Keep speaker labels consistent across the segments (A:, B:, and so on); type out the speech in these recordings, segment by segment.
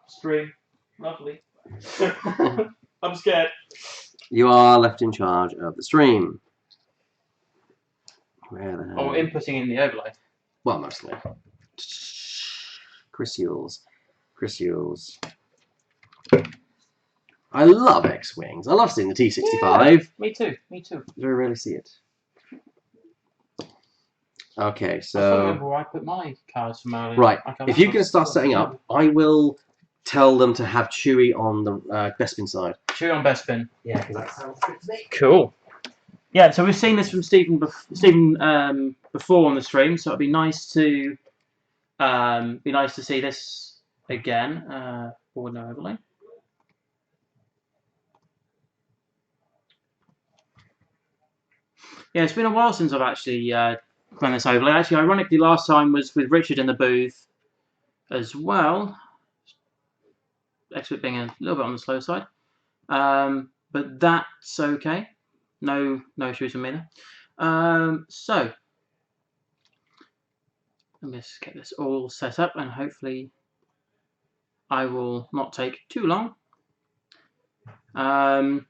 A: Stream. Lovely. I'm scared.
B: You are left in charge of the stream. Where the hell?
A: Oh, inputting in the overlay.
B: Well, mostly. Chris Yules. I love X-Wings. I love seeing the T-65.
A: Yeah, me too.
B: Very rarely see it. Okay,
A: I can't
B: so...
A: remember where I put my cards from earlier.
B: Right, if you can start setting up, I will tell them to have Chewie on the Bespin side.
A: Chewie on Bespin.
B: Yeah, because that sounds good to me.
A: Cool. Yeah, so we've seen this from Stephen before on the stream, so it'd be nice to see this again. Forward no overlay. Yeah, it's been a while since I've actually done this overlay. Actually, ironically, last time was with Richard in the booth as well. Expert being a little bit on the slow side, but that's okay. No issues with me there. So let me just get this all set up, and hopefully I will not take too long. As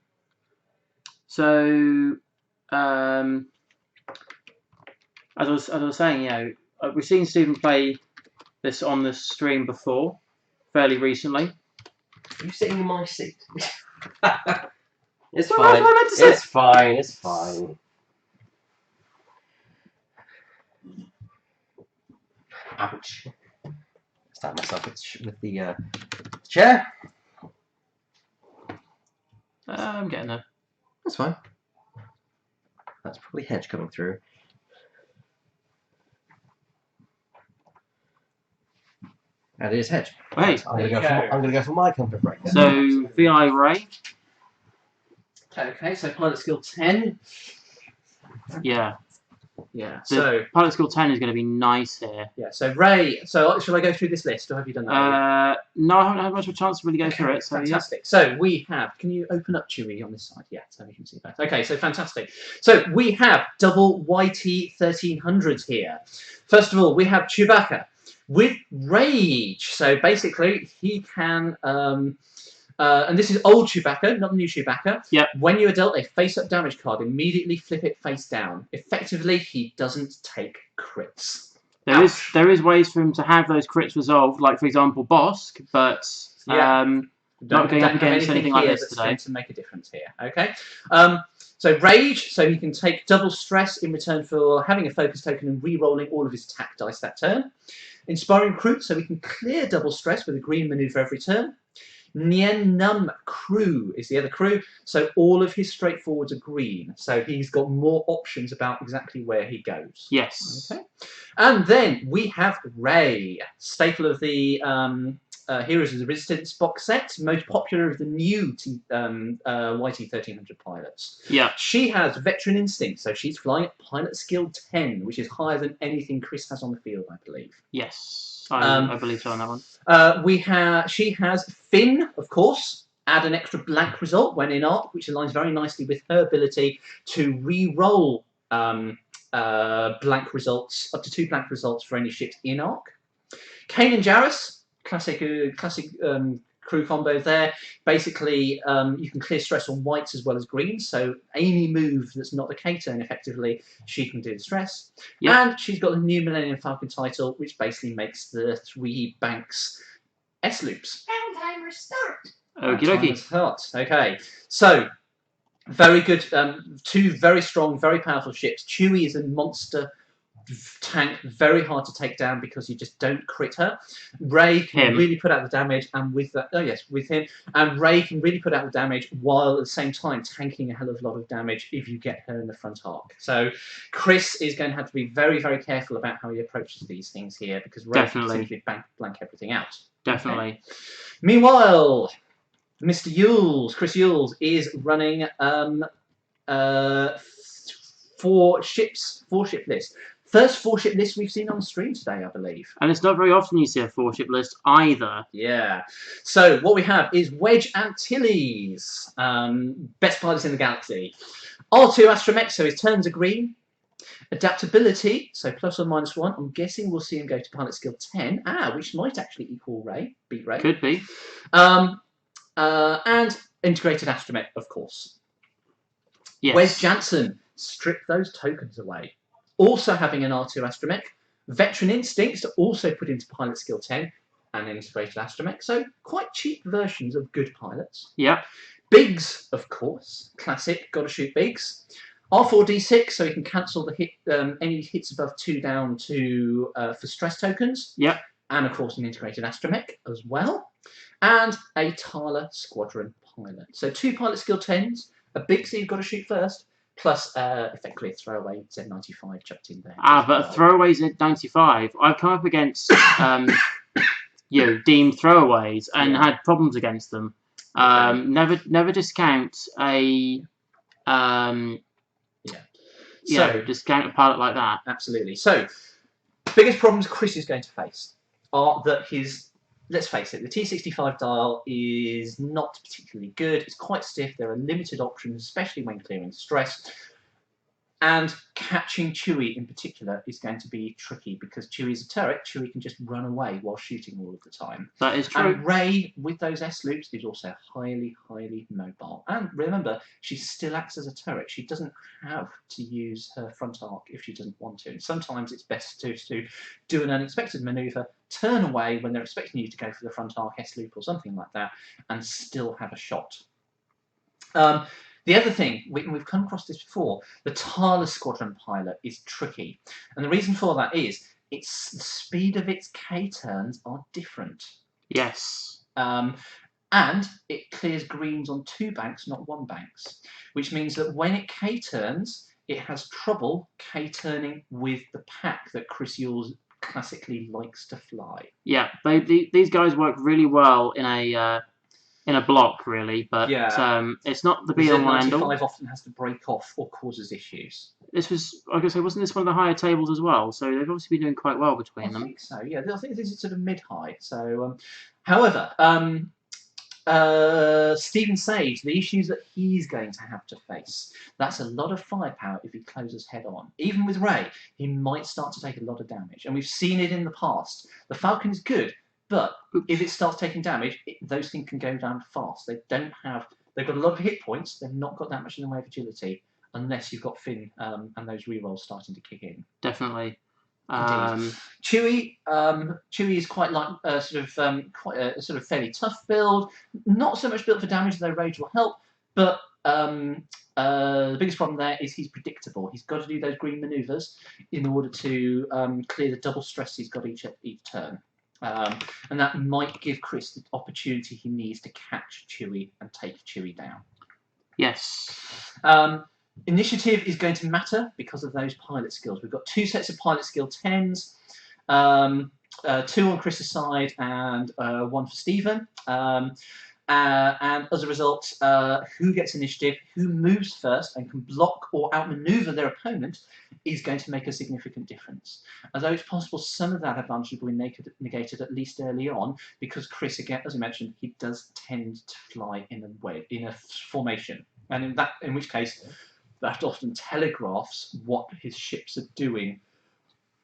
A: I was saying, you know, we've seen Stephen play this on the stream before, fairly recently.
B: Are you sitting in my seat? It's
A: Well,
B: fine.
A: that's what I meant to say.
B: It's fine. It's fine. Ouch. Stab myself with the chair.
A: I'm getting there.
B: That's fine. That's probably Hedge coming through. And it is Hedge.
A: Hey,
B: I'm gonna go for my comfort break. Then.
A: so VI Ray.
C: Okay, so pilot skill 10.
A: Yeah.
C: So
A: pilot skill 10 is going to be nice here.
C: yeah, so Ray. So shall I go through this list, or have you done that?
A: No, I haven't had much of a chance to really go through it. So
C: Fantastic. So we have. Can you open up Chewie on this side? Yeah, so we can see that. Okay, so fantastic. So we have double YT 1300s here. First of all, we have Chewbacca with Rage. So basically, he can. And this is old Chewbacca, not the new Chewbacca.
A: Yep.
C: When you are dealt a face-up damage card, immediately flip it face down. Effectively, he doesn't take crits.
A: There is ways for him to have those crits resolved, like for example Bosk, but not going up against anything like this today.
C: Going to make a difference here. Okay. So Rage, so he can take double stress in return for having a focus token and re-rolling all of his attack dice that turn. Inspiring Recruit, so we can clear double stress with a green maneuver every turn. Nien Num Crew is the other crew, so all of his straightforwards are green, so he's got more options about exactly where he goes.
A: Yes.
C: Okay. And then we have Rey, staple of the Heroes of the Resistance box set, most popular of the new YT-1300 pilots.
A: Yeah.
C: She has Veteran Instinct, so she's flying at Pilot Skill 10, which is higher than anything Chris has on the field, I believe.
A: Yes. I believe so on that one.
C: She has Finn, of course. Add an extra blank result when in arc, which aligns very nicely with her ability to re-roll blank results, up to 2 blank results for any ships in arc. Kanan Jarrus, classic crew combo there. Basically, you can clear stress on whites as well as greens, so any move that's not the K-turn, effectively, she can do the stress.
A: Yep.
C: And she's got the new Millennium Falcon title, which basically makes the 3 banks S-loops.
D: And timer start.
A: Okie dokie.
C: Okay, so very good. 2 very strong, very powerful ships. Chewie is a monster tank, very hard to take down because you just don't crit her. Rey can really put out the damage, and with that, with him, and Rey can really put out the damage while at the same time tanking a hell of a lot of damage if you get her in the front arc. So Chris is going to have to be very, very careful about how he approaches these things here, because Rey can simply blank everything out.
A: Definitely.
C: Okay. Meanwhile, Mr. Yules, Chris Yules, is running 4-ship list. First 4-ship list we've seen on stream today, I believe.
A: And it's not very often you see a 4-ship list either.
C: Yeah. So what we have is Wedge Antilles, best pilots in the galaxy. R2 Astromech, so his turns are green. Adaptability, so plus or minus 1. I'm guessing we'll see him go to pilot skill 10, which might actually equal Ray, beat Ray.
A: Could be.
C: And integrated astromech, of course.
A: Yes.
C: Wes Jansen, strip those tokens away. Also having an R2 astromech. Veteran Instincts to also put into pilot skill 10 and integrated astromech. So quite cheap versions of good pilots.
A: Yeah.
C: Biggs, of course. Classic, gotta shoot Biggs. R4D6, so you can cancel the hit, any hits above 2 down to for stress tokens.
A: Yep.
C: And of course an integrated astromech as well. And a Tala Squadron pilot. So 2 pilot skill 10s, a Biggs that you've got to shoot first, plus effectively a throwaway Z95 chucked in there.
A: But a throwaway Z95, I've come up against deemed throwaways and had problems against them. Never discount a discount a pilot like that.
C: Absolutely. So biggest problems Chris is going to face are that let's face it, the T65 dial is not particularly good. It's quite stiff. There are limited options, especially when clearing stress. And catching Chewie in particular is going to be tricky because Chewie's a turret. Chewie can just run away while shooting all of the time.
A: That is true.
C: And Rey, with those S loops, is also highly, highly mobile. And remember, she still acts as a turret. She doesn't have to use her front arc if she doesn't want to. And sometimes it's best to do an unexpected maneuver, turn away when they're expecting you to go for the front arc S loop or something like that, and still have a shot. The other thing, we've come across this before, the Tala Squadron pilot is tricky. And the reason for that is the speed of its K-turns are different.
A: Yes.
C: And it clears greens on 2 banks, not 1 banks. Which means that when it K-turns, it has trouble K-turning with the pack that Chris Yule's classically likes to fly.
A: Yeah, these guys work really well in a block, really, but it's not the be-all and end-all.
C: Z95 often has to break off or causes issues.
A: This was, like I say, wasn't this one of the higher tables as well? So they've obviously been doing quite well between them.
C: I think so, yeah. I think this is sort of mid-high. So, however, Stephen Sage, the issues that he's going to have to face, that's a lot of firepower if he closes head-on. Even with Rey, he might start to take a lot of damage. And we've seen it in the past. The Falcon is good, but if it starts taking damage, those things can go down fast. They've got a lot of hit points. They've not got that much in the way of agility, unless you've got Finn and those rerolls starting to kick in.
A: Definitely.
C: Chewie is quite like quite a sort of fairly tough build. Not so much built for damage, though Rage will help. But the biggest problem there is he's predictable. He's got to do those green manoeuvres in order to clear the double stress he's got each turn. And that might give Chris the opportunity he needs to catch Chewie and take Chewie down.
A: Yes.
C: Initiative is going to matter because of those pilot skills. We've got 2 sets of pilot skill 10s, 2 on Chris's side and 1 for Stephen. And as a result, who gets initiative, who moves first and can block or outmaneuver their opponent is going to make a significant difference. Although it's possible some of that advantage will be negated at least early on, because Chris, again, as I mentioned, he does tend to fly in a formation, and in which case that often telegraphs what his ships are doing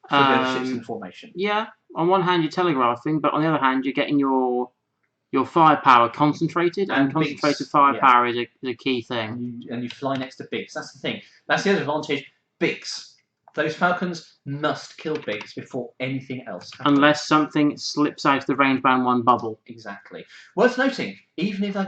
C: for the other ships in formation.
A: Yeah, on one hand you're telegraphing, but on the other hand you're getting your firepower concentrated, and concentrated firepower is a key thing.
C: And you fly next to Biggs. That's the thing. That's the other advantage. Biggs. Those Falcons must kill Biggs before anything else happens.
A: Unless something slips out of the range band 1 bubble.
C: Exactly. Worth noting, even if they've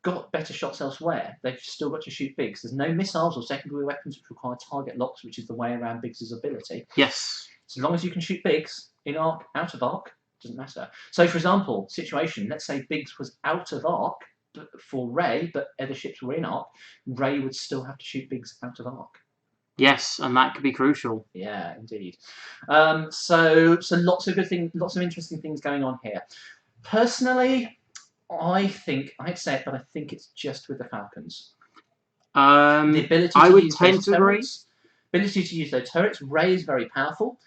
C: got better shots elsewhere, they've still got to shoot Biggs. There's no missiles or secondary weapons which require target locks, which is the way around Biggs' ability.
A: Yes.
C: So long as you can shoot Biggs, in arc, out of arc, doesn't matter. So, for example, situation, let's say Biggs was out of arc for Rey, but other ships were in arc, Rey would still have to shoot Biggs out of arc.
A: Yes, and that could be crucial.
C: Yeah, indeed. So lots of good things, lots of interesting things going on here. Personally, I'd say it, but I think it's just with the Falcons. The ability to use those turrets. Ability to use those turrets. Rey is very powerful,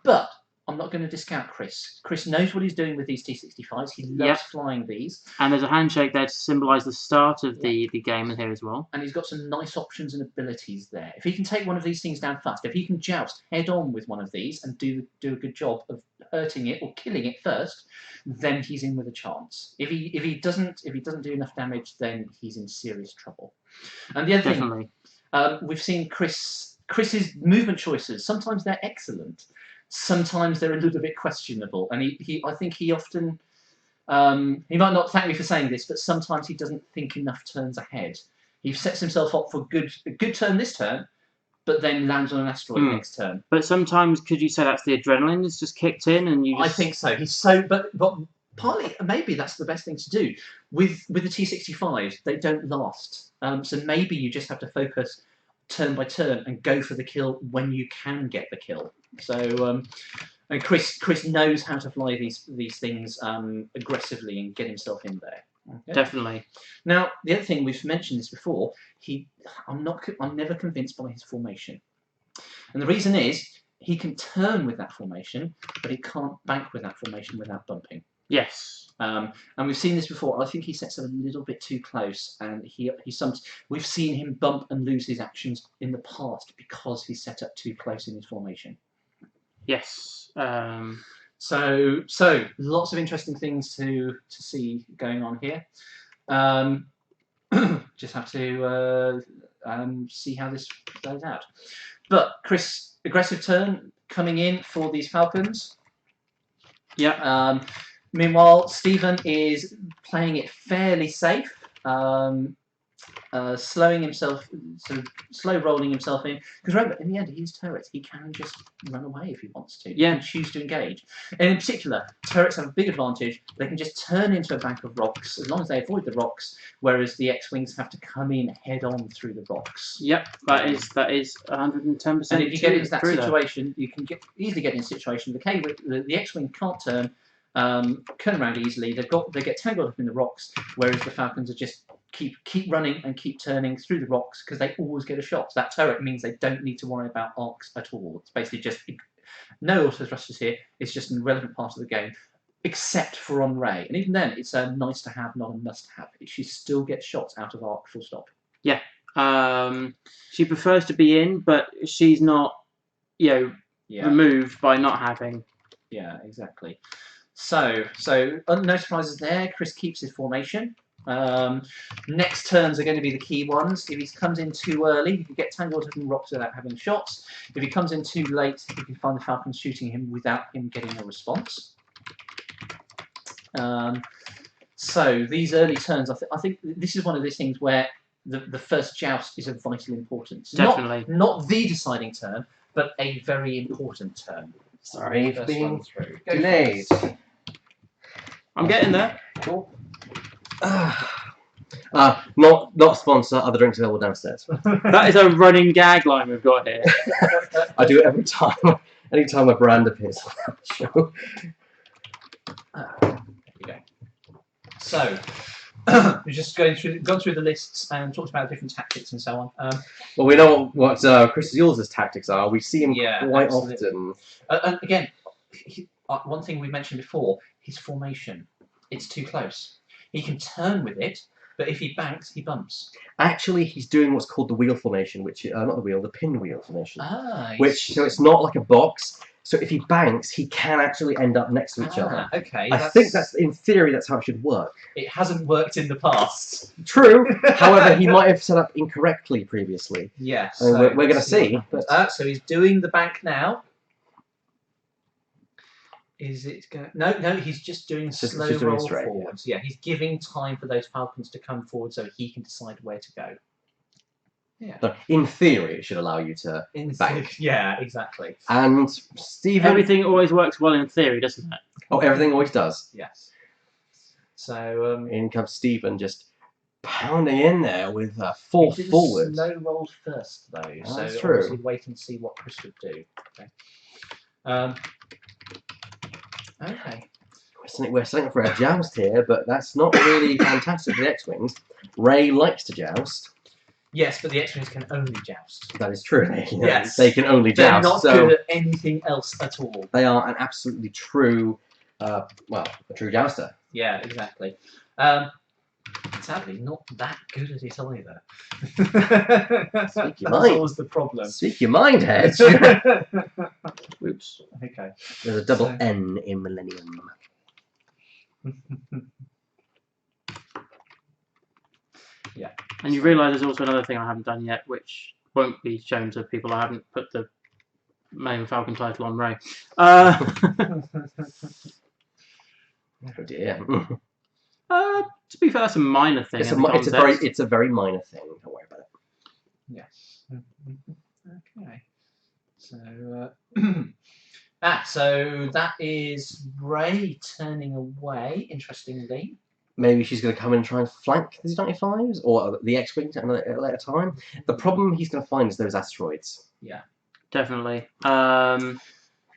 C: but I'm not going to discount Chris. Chris knows what he's doing with these T65s. He loves flying these.
A: And there's a handshake there to symbolise the start of the game here as well.
C: And he's got some nice options and abilities there. If he can take one of these things down fast, if he can joust head on with one of these and do a good job of hurting it or killing it first, then he's in with a chance. If he doesn't do enough damage, then he's in serious trouble. And the other thing, we've seen Chris's movement choices. Sometimes they're excellent. Sometimes they're a little bit questionable, and I think he often, he might not thank me for saying this, but sometimes he doesn't think enough turns ahead. He sets himself up for a good turn this turn, but then lands on an asteroid next turn.
A: But sometimes, could you say that's the adrenaline that's just kicked in, and you? I
C: think so. He's so, but partly maybe that's the best thing to do with the T65s. They don't last, so maybe you just have to focus turn by turn and go for the kill when you can get the kill. So, and Chris knows how to fly these things aggressively and get himself in there. Okay?
A: Definitely.
C: Now, the other thing, we've mentioned this before. I'm never convinced by his formation, and the reason is he can turn with that formation, but he can't bank with that formation without bumping.
A: Yes.
C: And we've seen this before. I think he sets up a little bit too close, and we've seen him bump and lose his actions in the past because he's set up too close in his formation.
A: Yes.
C: So lots of interesting things to see going on here. Just have to see how this plays out. But Chris, aggressive turn coming in for these Falcons.
A: Yeah.
C: Meanwhile, Stephen is playing it fairly safe, slowing himself, sort of slow rolling himself in. Because remember, in the end, he has turrets. He can just run away if he wants to.
A: Yeah.
C: He can choose to engage. And in particular, turrets have a big advantage. They can just turn into a bank of rocks as long as they avoid the rocks, whereas the X-wings have to come in head on through the rocks.
A: Yep, that is 110%.
C: And if you get into that situation, you can easily get in a situation. The X-wing can't turn. Turn around easily. They get tangled up in the rocks, whereas the Falcons are just keep running and keep turning through the rocks because they always get a shot. So that turret means they don't need to worry about arcs at all. It's basically just no auto thrusters here. It's just an irrelevant part of the game, except for on Rey, and even then, it's a nice to have, not a must have. She still gets shots out of arc. Full stop.
A: Yeah. She prefers to be in, but she's not, removed by not having.
C: Yeah, exactly. So no surprises there. Chris keeps his formation. Next turns are going to be the key ones. If he comes in too early, he can get tangled up in rocks without having shots. If he comes in too late, he can find the Falcons shooting him without him getting a response. So these early turns, I think this is one of those things where the first joust is of vital importance.
A: Definitely.
C: Not the deciding turn, but a very important turn.
B: Sorry for being delayed.
A: I'm getting there.
B: Cool. Not sponsor. Other drinks available downstairs.
A: That is a running gag line we've got here.
B: I do it every time. Anytime a brand appears on the show.
C: There you go. So we're just gone through the lists and talked about different tactics and so on.
B: Well, we know what Chris Yule's tactics are. We see him quite often.
C: And again, one thing we mentioned before: his formation. It's too close. He can turn with it, but if he banks, he bumps.
B: Actually, he's doing what's called the wheel formation, which not the wheel, the pin wheel formation. So it's not like a box. So if he banks, he can actually end up next to each other.
C: Okay.
B: I think that's in theory that's how it should work.
C: It hasn't worked in the past.
B: True. However, he might have set up incorrectly previously.
C: Yes.
B: So we're going to see.
C: So he's doing the bank now. Is it going? No, he's just doing slow roll forwards. Yeah, he's giving time for those Falcons to come forward so he can decide where to go. Yeah.
B: So in theory, it should allow you to bank.
C: Yeah, exactly.
B: And Stephen...
A: Everything always works well in theory, doesn't it?
B: Oh, everything always does.
C: Yes. So
B: in comes Stephen, just pounding in there with a full forward.
C: Slow rolled first, though.
B: Oh,
C: so
B: that's true.
C: Obviously wait and see what Chris would do. Okay. Okay.
B: We're setting up for a joust here, but that's not really fantastic for the X-Wings. Rey likes to joust.
C: Yes, but the X-wings can only joust.
B: That is true.
C: Yes.
B: They can only
C: They're
B: joust.
C: not
B: So
C: good at anything else at all.
B: they are an absolutely true, a true jouster.
C: Yeah, exactly. Sadly, not that good at it either.
B: Speak your
C: That's
B: mind.
C: always the problem.
B: Speak your mind, Hedge.
A: Oops.
C: Okay.
B: There's a double
C: So-
B: N in Millennium.
C: Yeah.
A: And you realise there's also another thing I haven't done yet, which won't be shown to people. I haven't put the main Falcon title on Ray.
B: Oh dear.
A: To be fair, that's a minor thing.
B: It's
A: in the context.
B: a very minor thing. Don't worry about it.
C: Yes. Okay. So, so that is Ray turning away. Interestingly.
B: Maybe she's going to come in and try and flank the Z95s or the X-wings at a later time. The problem he's going to find is those asteroids.
C: Yeah.
A: Definitely.
C: And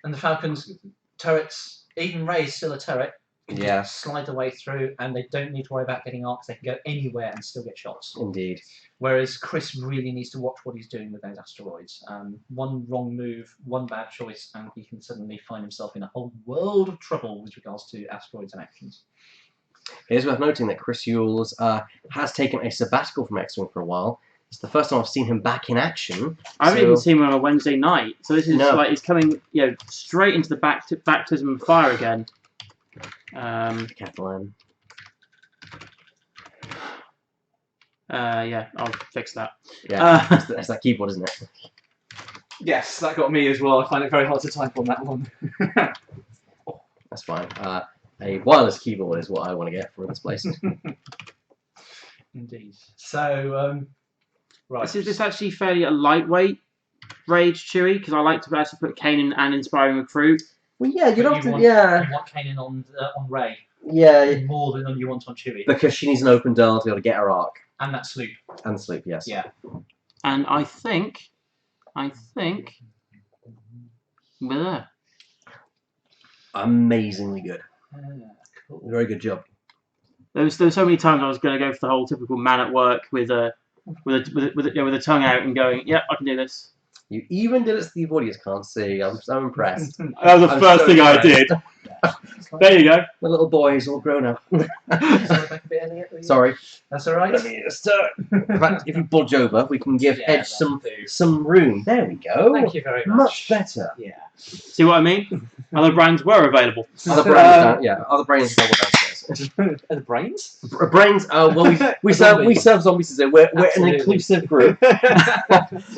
C: the Falcons turrets, even Ray's still a turret. Can
B: Yeah.
C: just slide their way through, and they don't need to worry about getting arcs. They can go anywhere and still get shots.
B: Indeed.
C: Whereas Chris really needs to watch what he's doing with those asteroids. One wrong move, one bad choice, and he can suddenly find himself in a whole world of trouble with regards to asteroids and actions.
B: It is worth noting that Chris Yules has taken a sabbatical from X-Wing for a while. It's the first time I've seen him back in action.
A: I haven't even seen him on a Wednesday night, so this is
B: No.
A: like he's coming, straight into the baptism of fire again.
B: Catalan.
A: Yeah, I'll fix that.
B: Yeah, that's that keyboard, isn't it?
C: Yes, that got me as well. I find it very hard to type on that one.
B: That's fine. A wireless keyboard is what I want to get from this place.
C: Indeed. So, right.
A: This is actually fairly a lightweight Rage Chewie, because I like to actually put Kanan and Inspiring Recruit.
B: Well, yeah, you'd
C: But
B: have to,
C: You want Kanan on Ray
B: yeah,
C: more than you want on Chewie.
B: because she needs an open door to be able to get her arc
C: And that sloop.
B: and sleep. Yes.
C: Yeah.
A: And I think, we're there.
B: Amazingly good.
C: Cool.
B: Very good job.
A: There was so many times I was going to go for the whole typical man at work with a tongue out and going, "Yep, I can do this."
B: You even did it so the audience can't see. I'm so impressed.
A: That was the
B: I'm
A: first
B: so
A: thing I
B: impressed.
A: did. There you go.
B: The little boy is all grown up. Sorry.
C: That's all right.
B: Let me just, in fact, if you budge over, we can give
C: Yeah,
B: Hedge
C: that'll do.
B: some room. There we go.
C: Thank you very much.
B: Much better.
C: Yeah.
A: See what I mean? Other brands were available.
B: Other brains, other brains are downstairs.
C: Are the brains?
B: Brains. Well, we serve zombies today. We're an
C: Absolutely.
B: inclusive group.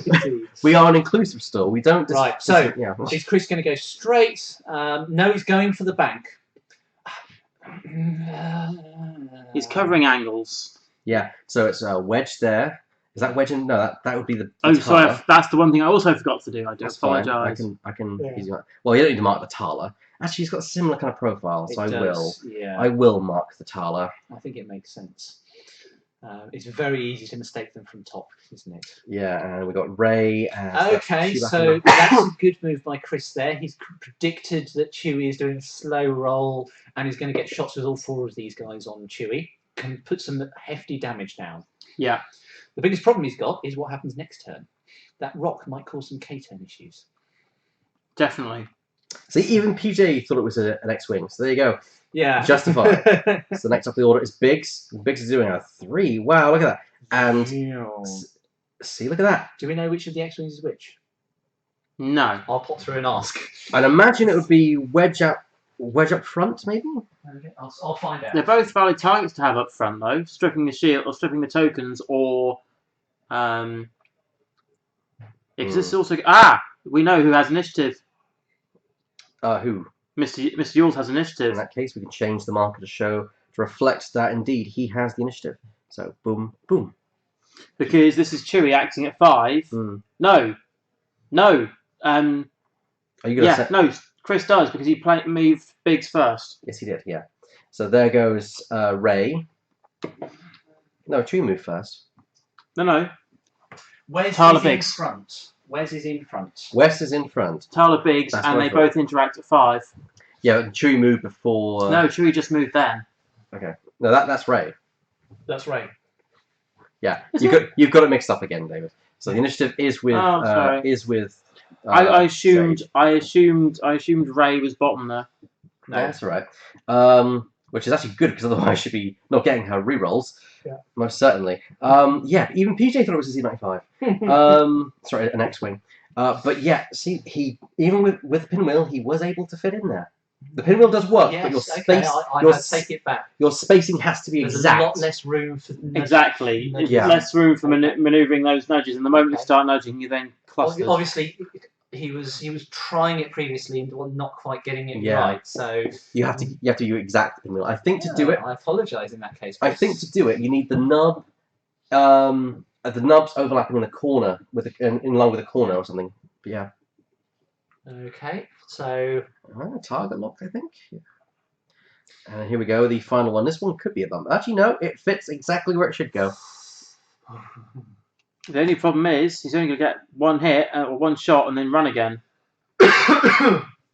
C: Indeed.
B: We are an inclusive store. We don't.
C: Right, so-
B: yeah.
C: Is Chris going to go straight? No, he's going for the bank.
A: He's covering angles.
B: Yeah. So it's a wedge there. Is that wedge? No, that would be the.
A: Oh, sorry,
B: Tala.
A: that's the one thing I also forgot to do. I do
B: That's fine.
A: apologise.
B: I can.
C: Yeah.
B: Easily mark. Well, you don't need to mark the Tala. Actually, he's got a similar kind of profile, so
C: It
B: I
C: does,
B: will.
C: Yeah,
B: I will mark the Tala.
C: I think it makes sense. It's very easy to mistake them from top, isn't it?
B: Yeah, and we got Ray. And
C: Okay,
B: Chewbacca.
C: so that's a good move by Chris there. He's predicted that Chewie is doing a slow roll and he's going to get shots with all four of these guys on Chewie. Can put some hefty damage down.
A: Yeah.
C: The biggest problem he's got is what happens next turn. That rock might cause some K-turn issues.
A: Definitely.
B: See, even PJ thought it was an X-wing. So there you go.
C: Yeah.
B: Justified. So next up the order is Biggs. Biggs is doing a 3. Wow, look at that. And see, look at that.
C: Do we know which of the X-wings is which?
A: No.
C: I'll pop through and ask.
B: I'd imagine it would be wedge up front, maybe.
C: Okay, I'll find out.
A: They're both valid targets to have up front, though. Stripping the shield or stripping the tokens, or because this is also we know who has initiative.
B: Who?
A: Mr. Yules has
B: In
A: initiative.
B: that case, we can change the marker to show to reflect that indeed he has the initiative. So boom, boom.
A: Because this is Chewie acting at 5.
B: Mm.
A: No.
B: Are you gonna
A: Yeah,
B: set?
A: no, Chris does, because he moved Biggs first.
B: Yes, he did. Yeah. So there goes Ray. No, Chewie moved first.
A: No.
C: Where's
A: Tala
C: his in
A: Biggs.
C: front? Where's his in front?
B: West is in front.
A: Tyler Biggs,
B: That's
A: and
B: what I
A: they
B: thought.
A: both interact at 5.
B: Yeah, but Chewie moved before.
A: No, Chewie just moved then.
B: Okay. No, that's Ray.
C: That's right.
B: Yeah, you've got it mixed up again, David. So the initiative is with
A: I assumed
B: Sage.
A: Ray was bottom there.
C: No.
B: Yeah, that's all right. Which is actually good because otherwise she'd be not getting her rerolls.
C: Yeah.
B: Most certainly. Yeah, even PJ thought it was a Z95. Sorry, an X-wing. But yeah, see, he even with the pinwheel, he was able to fit in there. The pinwheel does work, but your space,
C: take it back.
B: Your spacing has to be
C: There's
B: exact.
C: a lot less room for
A: Exactly.
B: Yeah.
A: Less room for manoeuvring those nudges, and the moment you start nudging, you then cluster.
C: Obviously, he was trying it previously and not quite getting it
B: Yeah.
C: right. So
B: You have to do exact pinwheel. I think to do it.
C: I apologise in that case.
B: I think to do it, you need the nub. The nubs overlapping in the corner in line with the corner or something. But yeah.
C: Okay, so
B: target lock, I think. Yeah. And here we go, the final one. This one could be a bump. Actually, no, it fits exactly where it should go.
A: The only problem is he's only going to get one hit or one shot and then run again.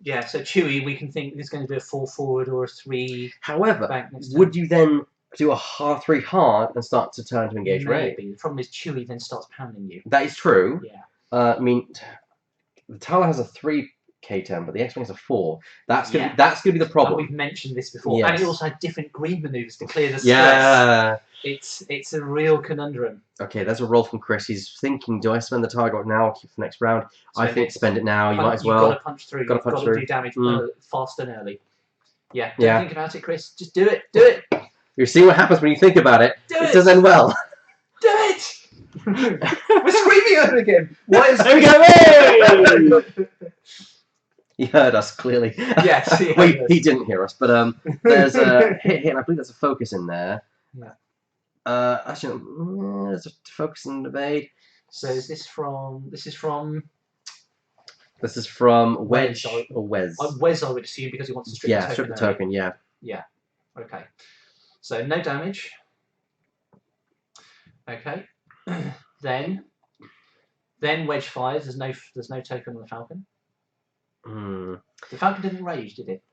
C: Yeah, so Chewie, we can think is going to do a 4 forward or a 3.
B: However,
C: back next
B: would you then do a 3 hard and start to turn to engage Ray?
C: Maybe. The problem is Chewie then starts pounding you.
B: That is true.
C: Yeah.
B: I mean, the Tala has a 3k turn, but the X-Wing has a 4. That's gonna be the problem.
C: And we've mentioned this before,
B: Yes.
C: and it also had different green manoeuvres to clear the stress.
B: Yeah.
C: It's a real conundrum.
B: Okay, there's a roll from Chris. He's thinking, do I spend the target now or keep for next round? I think spend it now. You might as well.
C: You've got to punch through. You've got to do damage fast and early. Yeah. Don't think about it, Chris. Just do it. Do it.
B: You're seeing what happens when you think about it.
C: It
B: does end well.
C: Do it. We're screaming at it again. Why is
A: There we go!
B: He heard us clearly.
C: Yes, he
B: well,
C: heard us.
B: he didn't hear us, but there's a hit, and I believe there's a focus in there.
C: Yeah.
B: Actually, there's a focus and evade.
C: So is this from? This is from
B: Wedge or Wes.
C: Wes, I would assume, because he wants to strip the token.
B: Strip the token. Yeah.
C: Yeah. Okay. So no damage. Okay. Then Wedge fires. There's no token on the Falcon. The Falcon didn't rage, did it?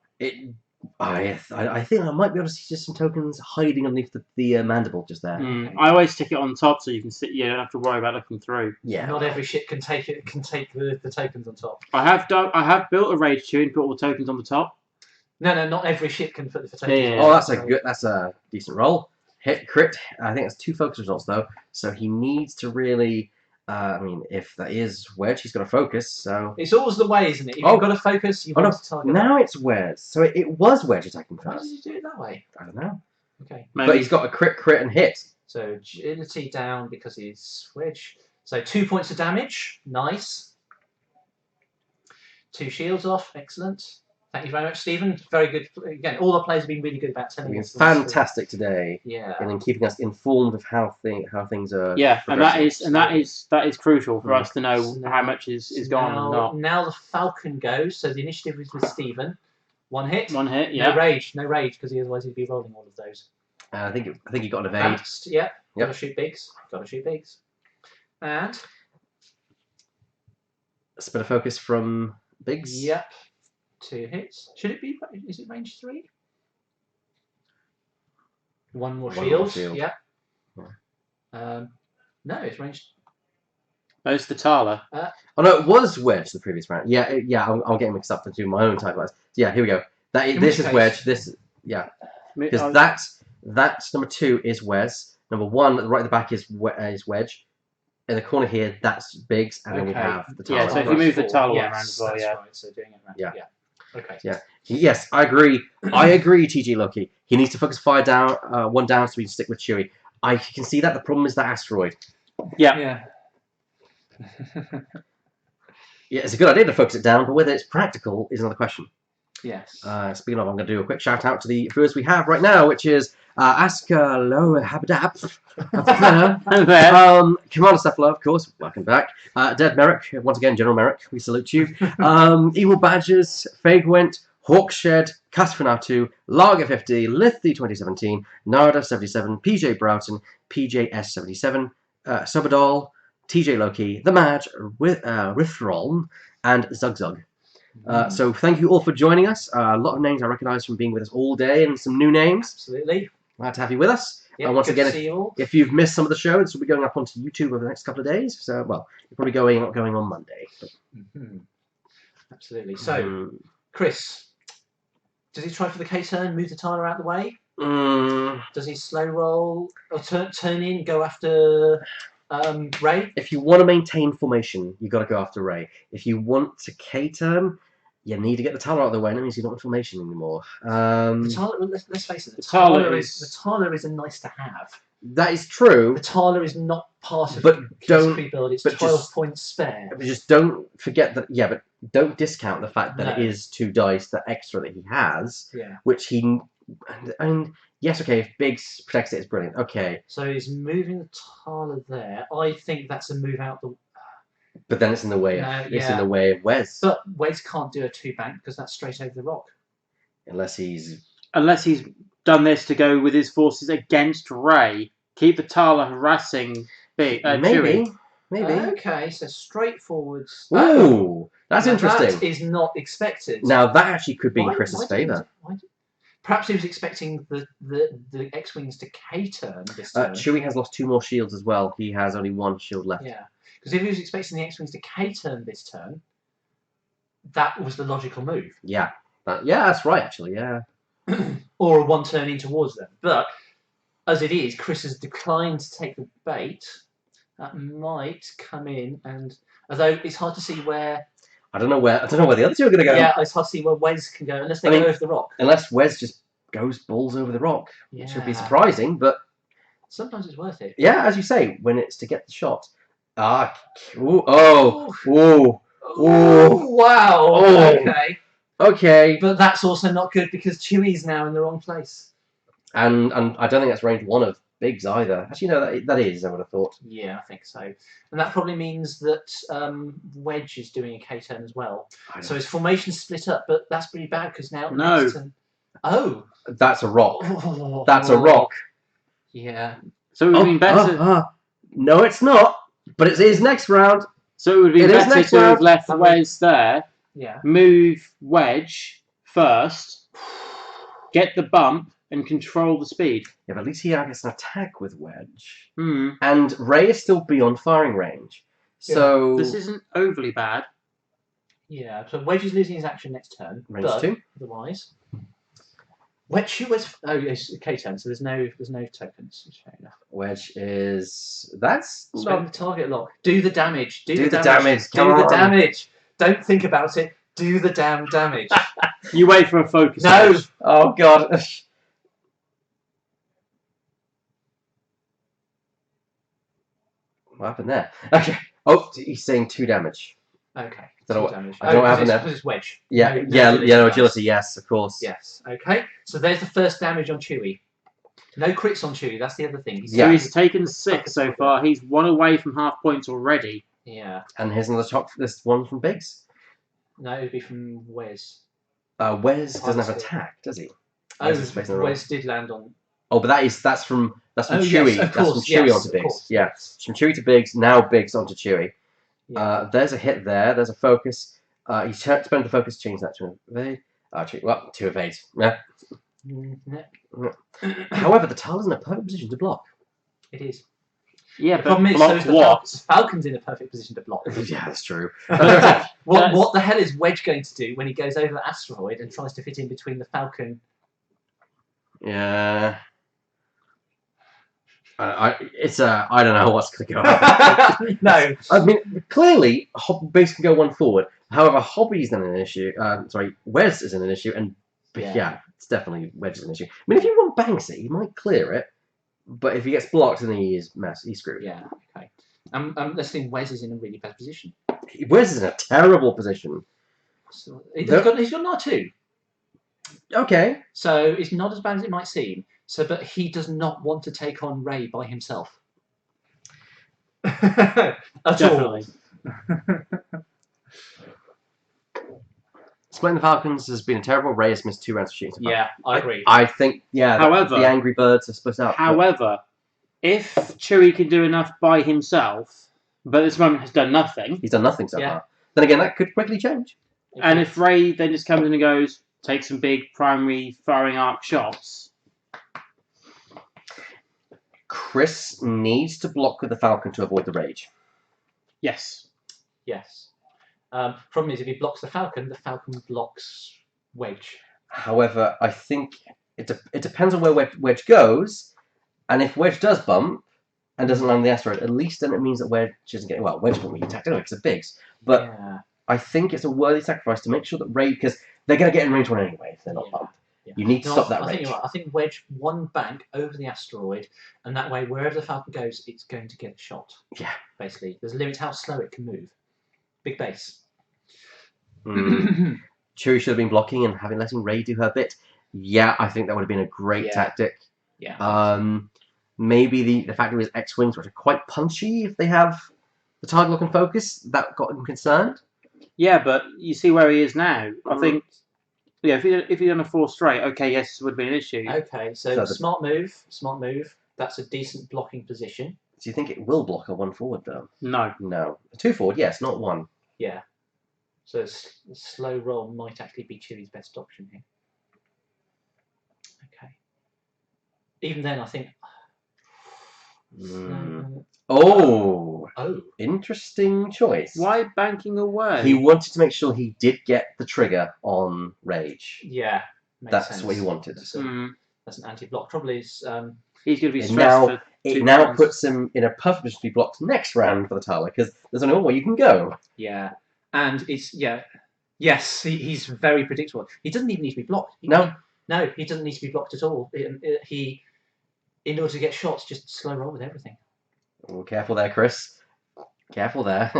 B: I think I might be able to see just some tokens hiding underneath the mandible just there.
A: I always stick it on top so you can sit. You don't have to worry about looking through.
B: Yeah.
C: Not every ship can take the tokens on top.
A: I have built a rage tune and put all the tokens on the top.
C: No, not every ship can put the tokens.
A: Yeah.
B: Oh, that's a decent roll. Hit crit. I think it's 2 focus results though, so he needs to really. I mean, if that is Wedge, he's got to focus. So
C: it's always the way, isn't it? If you've got to focus, you've got to target.
B: Now it's Wedge. So it was Wedge attacking first.
C: Why does he do it that way?
B: I don't know.
C: Okay.
B: Maybe. But he's got a crit, and hit.
C: So agility down because he's Wedge. So 2 points of damage. Nice. 2 shields off. Excellent. Thank you very much, Stephen. Very good. Again, all the players have been really good about telling us.
B: Fantastic today.
C: Yeah.
B: And then keeping us informed of how things are.
A: Yeah, and that is crucial for us to know how much is gone and not.
C: Now the Falcon goes. So the initiative is with Stephen. 1 hit.
A: 1 hit. Yeah.
C: No rage, because otherwise he'd be rolling all of those.
B: I think he got an evade.
C: Yeah. Got to shoot bigs. And
B: a bit of focus from Biggs.
C: Yep. 2 hits. Should it be? Is it range 3? 1 more shield. Yeah. No, it's range.
A: Oh, it's the Tala.
B: Oh no, it was Wedge the previous round. Yeah. I'm getting mixed up to do my own type lines. Yeah, here we go. This is Wedge. Because that's number 2 is Wes. Number 1 right at the back is Wedge. In the corner here, that's Biggs, and then we have the Tala.
A: Yeah, so if you move the Tala around as well,
C: that's right. So doing it around. Yeah. Okay.
B: Yeah. Yes, I agree. I agree, TG Loki. He needs to focus fire down, 1 down, so we can stick with Chewie. I can see that. The problem is that asteroid.
A: Yeah.
B: Yeah, it's a good idea to focus it down, but whether it's practical is another question.
C: Yes.
B: Speaking of, I'm going to do a quick shout out to the viewers we have right now, which is Aska Loa Habadab, Commander Cephala, of course, welcome back. Dead Merrick, once again, General Merrick, we salute you. Evil Badgers, Fagwent, Hawkshed, Casfinatu, Lager 50, Lithy 2017, Narda 77, PJ Broughton, PJS 77, Subadol, TJ Loki, The Madge, Rithrolm, and Zugzug. So thank you all for joining us. A lot of names I recognise from being with us all day, and some new names.
C: Absolutely.
B: Glad to have you with us.
C: Yeah,
B: And once
C: good
B: again,
C: to see you all.
B: if you've missed some of the show, this will be going up onto YouTube over the next couple of days. So, well, you're probably going on Monday. But,
C: Absolutely. So, Chris, does he try for the K-turn, move the Tyler out of the way? Does he slow roll or turn in, go after Ray?
B: If you want to maintain formation, you've got to go after Ray. If you want to K-turn, you need to get the Tyler out of the way. That means you're not in formation anymore.
C: The Tyler, let's face it, the
A: Tyler
C: Tyler is a nice to have.
B: That is true.
C: The Tyler is not part of
B: But
C: his pre-build. It's 12 points spare.
B: But just don't forget that. Yeah, but don't discount the fact that it is 2 dice, the extra that he has, which he. And yes, okay, if Biggs protects it, it's brilliant. Okay.
C: So he's moving the Tyler there. I think that's a move out the.
B: But then it's in the way. It's in the way of Wes.
C: But Wes can't do a 2-bank because that's straight over the rock.
B: Unless he's
A: done this to go with his forces against Ray. Keep the Tyler harassing Chewie.
B: Maybe.
C: Okay, so straightforward.
B: Ooh, that's interesting.
C: That is not expected.
B: Now that actually could be in Chris's favour.
C: Perhaps he was expecting the X-wings to K-turn this turn.
B: Chewie has lost 2 more shields as well. He has only 1 shield left.
C: Yeah, because if he was expecting the X-wings to K-turn this turn, that was the logical move.
B: Yeah, that's right. Actually, yeah.
C: Or a 1 turn in towards them. But as it is, Chris has declined to take the bait. That might come in, and although it's hard to see where.
B: I don't know where the other 2 are going to go.
C: Yeah, it's hard to see where Wes can go unless they go over the rock.
B: Unless Wes just goes balls over the rock, which would be surprising, but
C: sometimes it's worth it.
B: Yeah, as you say, when it's to get the shot. Wow. Okay.
C: But that's also not good because Chewie's now in the wrong place.
B: And I don't think that's range 1 of Biggs either. Actually, no, that is, I would have thought.
C: Yeah, I think so. And that probably means that Wedge is doing a K-turn as well. So his formation's split up, but that's pretty bad because now...
A: No.
C: Oh!
B: That's a rock. That's a rock.
C: Yeah.
A: So it would have been better...
B: No, it's not. But it is next round.
A: So it would be better to have left Wes there.
C: Yeah.
A: Move Wedge first. Get the bump. And control the speed.
B: Yeah, but at least he gets an attack with Wedge.
A: Mm.
B: And Ray is still beyond firing range. So...
A: This isn't overly bad.
C: Yeah, so Wedge is losing his action next turn.
B: Range 2.
C: Otherwise... Wedge was... Oh, it's a K-turn, so there's no tokens. Fair enough.
B: Wedge is... That's...
C: Spend the target lock. Do the damage.
B: Do the damage. Come on.
C: Do the damage. Don't think about it. Do the damn damage.
A: You wait for a focus.
C: No!
A: Damage.
B: Oh, God. What happened there? Okay. Oh, he's saying 2 damage.
C: Okay.
B: I don't know
C: damage.
B: what happened there.
C: Because it's Wedge.
B: Yeah, agility, yes, of course.
C: Yes. Okay. So there's the first damage on Chewie. No crits on Chewie. That's the other thing.
A: So he's taken 6 so far. He's 1 away from half points already.
C: Yeah.
B: And here's another top. This one from Biggs.
C: No, it would be from Wes.
B: Wes doesn't have attack, does he?
C: Wes did land on.
B: Oh, but that's from Chewie.
C: Yes, of course,
B: that's from Chewie onto Biggs.
C: Course.
B: Yeah, it's from Chewie to Biggs. Now Biggs onto Chewie.
C: Yeah.
B: There's a hit there. There's a focus. You spend the focus to change that to evade. To evade. Yeah. However, the Tyler's in a perfect position to block.
C: It is.
A: Yeah,
C: the
A: but
C: problem is,
A: block what?
C: Falcon's in a perfect position to block.
B: Yeah, that's true.
C: What the hell is Wedge going to do when he goes over the asteroid and tries to fit in between the Falcon?
B: Yeah. I don't know what's going to go on.
C: No.
B: I mean, clearly, Biggs can go 1 forward. However, Hobby's not an issue. Wes isn't an issue, and yeah, it's definitely Wedge is an issue. I mean, if you want Banksy, he might clear it, but if he gets blocked, then he's screwed.
C: Yeah, okay. Let's think Wes is in a really bad position.
B: Wes is in a terrible position.
C: So he's got an R2.
B: Okay.
C: So it's not as bad as it might seem. But he does not want to take on Ray by himself.
A: Definitely.
B: Splitting the Falcons has been a terrible. Ray has missed 2 rounds of shooting.
C: Yeah, I agree.
B: I think,
A: However,
B: the Angry Birds are split up.
A: However, if Chewie can do enough by himself, but at this moment has done nothing.
B: He's done nothing so far. Then again, that could quickly change.
A: And if Ray then just comes in and goes, take some big primary firing arc shots.
B: Chris needs to block with the Falcon to avoid the rage.
A: Yes.
C: Yes. Problem is, if he blocks the Falcon blocks Wedge.
B: However, I think it depends on where Wedge goes, and if Wedge does bump and doesn't land the asteroid, at least then it means that Wedge isn't getting... Well, Wedge won't be attacked anyway because of Biggs. But
C: yeah.
B: I think it's a worthy sacrifice to make sure that Rage... Because they're going to get in range 1 anyway if they're not bumped.
C: Yeah.
B: You need to stop that
C: I
B: Rage.
C: think you're right. I think Wedge 1 bank over the asteroid, and that way, wherever the Falcon goes, it's going to get shot.
B: Yeah.
C: Basically. There's a limit to how slow it can move. Big base.
B: Chewie should have been blocking and letting Rey do her bit. Yeah, I think that would have been a great tactic.
C: Yeah.
B: Maybe the fact that his X-Wings, which are quite punchy if they have the target lock and focus, that got him concerned.
A: Yeah, but you see where he is now. I think, yeah, if he'd done a 4 straight, okay, yes, it would have been an issue.
C: Okay, so smart move. That's a decent blocking position.
B: Do you think it will block a 1 forward, though?
A: No.
B: No. A 2 forward, yes, not 1.
C: Yeah. So a slow roll might actually be Chewie's best option here. Okay. Even then, I think...
B: Oh,
C: Oh.
B: Interesting choice.
A: Why banking away?
B: He wanted to make sure he did get the trigger on Rage.
C: Yeah.
B: That's
C: sense.
B: what he wanted.
C: That's an anti-block. Probably is...
A: He's going to be
B: And
A: stressed
B: it now puts him in a perfect position to be blocked next round for the Tala, because there's only one way you can go.
C: Yeah. And it's... Yeah. Yes, he's very predictable. He doesn't even need to be blocked.
B: No,
C: he doesn't need to be blocked at all. He, in order to get shots, just slow roll with everything.
B: Oh, careful there, Chris. Careful there.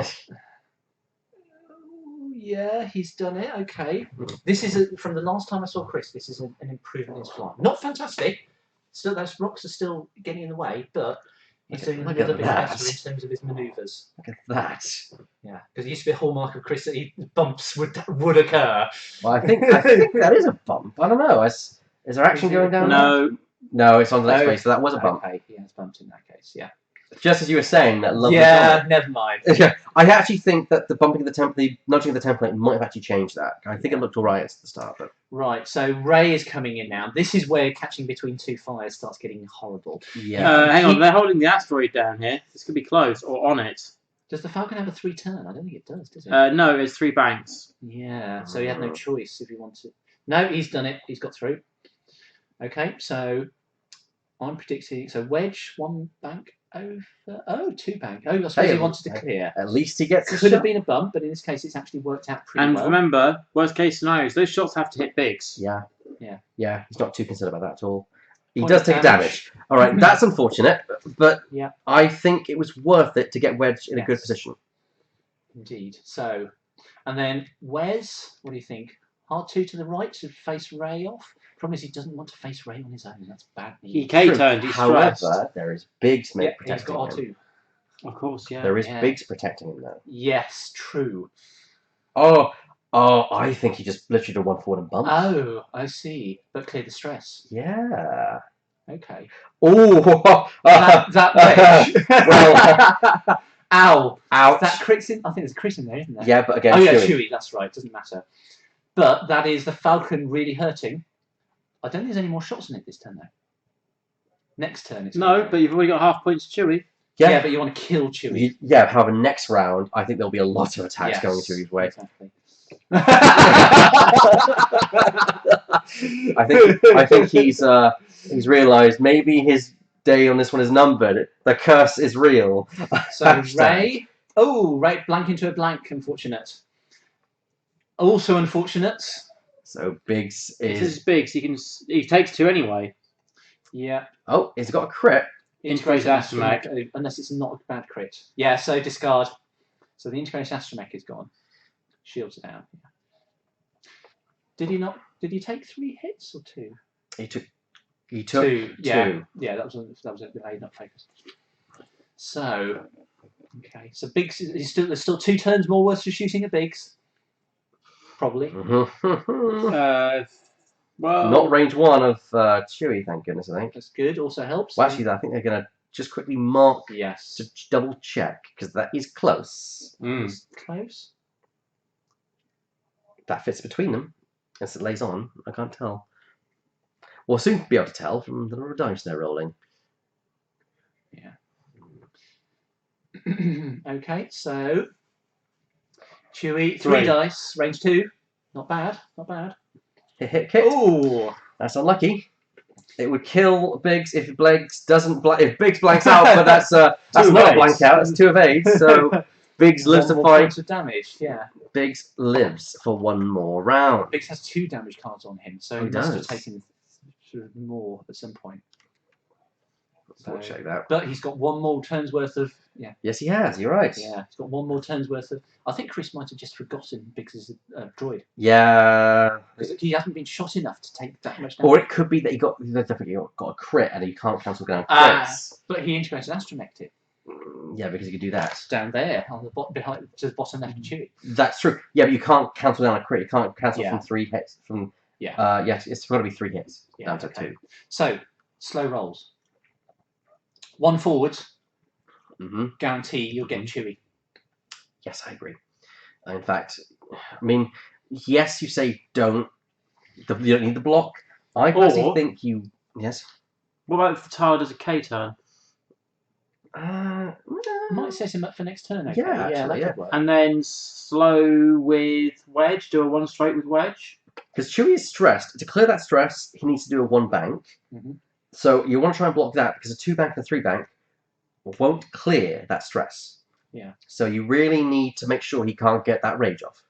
C: Yeah, he's done it. Okay. This is from the last time I saw Chris. This is an improvement in his flying. Not fantastic. Still, those rocks are still getting in the way, but he's doing a little bit better in terms of his manoeuvres.
B: Look at that.
C: Yeah, because it used to be a hallmark of Chris that bumps would occur.
B: Well, I think that is a bump. I don't know. Is there action going down?
A: No.
B: No, it's on the next page, so that was a bump.
C: Okay, he has bumped in that case, yeah.
B: Just as you were saying, that lovely
C: never mind.
B: I actually think that the bumping of the template, the nudging of the template might have actually changed that. I think it looked alright at the start. But...
C: Right, so Ray is coming in now. This is where catching between 2 fires starts getting horrible.
B: Yeah.
A: Hang on, they're holding the asteroid down here. This could be close, or on it.
C: Does the Falcon have a 3 turn? I don't think it does it?
A: No, it's 3 banks.
C: Yeah, so he had no choice if he wanted. No, he's done it. He's got through. Okay, so I'm predicting. So Wedge, 1 bank over. Oh, 2 bank. Oh, I suppose he wanted to clear.
B: At least he gets a
C: Could have
B: shot.
C: been a bump, but in this case, it's actually worked out pretty well.
A: And remember, worst case scenarios, those shots have to hit bigs.
B: Yeah.
C: Yeah.
B: Yeah, he's not too concerned about that at all. He
C: Point
B: does
C: of
B: take damage. All right, that's unfortunate, but
C: yeah.
B: I think it was worth it to get Wedge in a good position.
C: Indeed. So, and then Wes, what do you think? Hard 2 to the right to face Ray off. Problem is he doesn't want to face Ray on his own. That's bad news.
A: He K-turned, he's stressed.
B: However, there is Biggs
C: he's
B: protecting
C: got
B: him.
C: R2.
A: Of course, yeah.
B: There is Biggs protecting him though.
C: Yes, true.
B: Oh, I think he just literally did 1 forward and bumped.
C: Oh, I see. But clear the stress.
B: Yeah.
C: Okay.
B: Oh,
C: that wedge.
B: well,
C: Ow.
B: ouch.
C: That crits in. I think there's a crit in there, isn't there?
B: Yeah, but again,
C: oh yeah,
B: Chewie.
C: Chewie. That's right. Doesn't matter. But that is the Falcon really hurting. I don't think there's any more shots in it this turn though. Next turn it's
A: No, but you've already got half points, Chewie.
C: Yeah, but you want to kill Chewie.
B: However, next round, I think there'll be a lot of attacks going Chewie's way.
C: Exactly.
B: I think he's realised maybe his day on this one is numbered. The curse is real.
C: So Ray, Ray blank into a blank. Unfortunate. Also unfortunate.
B: So Biggs
A: This
B: is
A: is big, so he takes 2 anyway.
C: Yeah.
B: Oh, he's got a crit.
A: Integrated astromech.
C: Unless it's not a bad crit. Yeah. So discard. So the integrated astromech is gone. Shields are down. Did he not? Did he take 3 hits or 2?
B: He took
C: 2. Yeah.
B: 2.
C: Yeah. That was a delay, not focus. So. Okay. So Biggs is still. There's still 2 turns more worth for shooting at Biggs. Probably.
A: Well,
B: Not range 1 of Chewie, thank goodness, I think.
C: That's good. Also helps.
B: Well, actually, I think they're going to just quickly mark
C: Yes.
B: to double check, because that is close.
C: It's close.
B: That fits between them as it lays on. I can't tell. We'll soon be able to tell from the number of dice they're rolling.
C: Okay, so Chewie, 3
A: 3.
C: dice, range 2. Not bad, not bad.
B: Hit kit.
C: Oh,
B: That's unlucky. It would kill Biggs if Biggs doesn't if Biggs blanks out, but that's not a blank out. That's 2 evades. So Biggs lives to
C: 1 more
B: fight.
C: point of damage. Yeah,
B: Biggs lives for 1 more round.
C: Biggs has 2 damage cards on him, so
B: Oh,
C: he
B: he
C: must
B: does.
C: have taken more at some point.
B: We'll check that.
C: But he's got 1 more turn's worth of
B: Yes, he has. You're right.
C: Yeah, he's got 1 more turn's worth of. I think Chris might have just forgotten Biggs' droid.
B: Yeah.
C: Because he hasn't been shot enough to take that much damage.
B: Or it could be that he definitely got a crit and he can't cancel down
C: Ah.
B: crits.
C: But he integrated astromectic
B: Yeah, because he could do that.
C: down there on the behind to the bottom left of Chewie.
B: That's true. Yeah, but you can't cancel down a crit. You can't cancel
C: Yeah.
B: from 3 hits.
C: Yeah.
B: Yes, it's got to be 3 hits
C: Yeah,
B: down to
C: okay.
B: 2.
C: So slow rolls. 1 forward, guarantee you'll get Chewie.
B: Yes, I agree. In fact, I mean, yes, you say don't. You don't need the block. I personally think you. Yes.
A: What about if Tara does a K turn?
C: Might set him up for next turn. Okay.
B: Yeah, actually,
C: that could work.
A: And then slow with Wedge, do a 1 straight with Wedge.
B: Because Chewie is stressed. To clear that stress, he needs to do a 1 bank. So you want to try and block that because a 2 bank and a 3 bank won't clear that stress.
C: Yeah.
B: So you really need to make sure he can't get that rage off.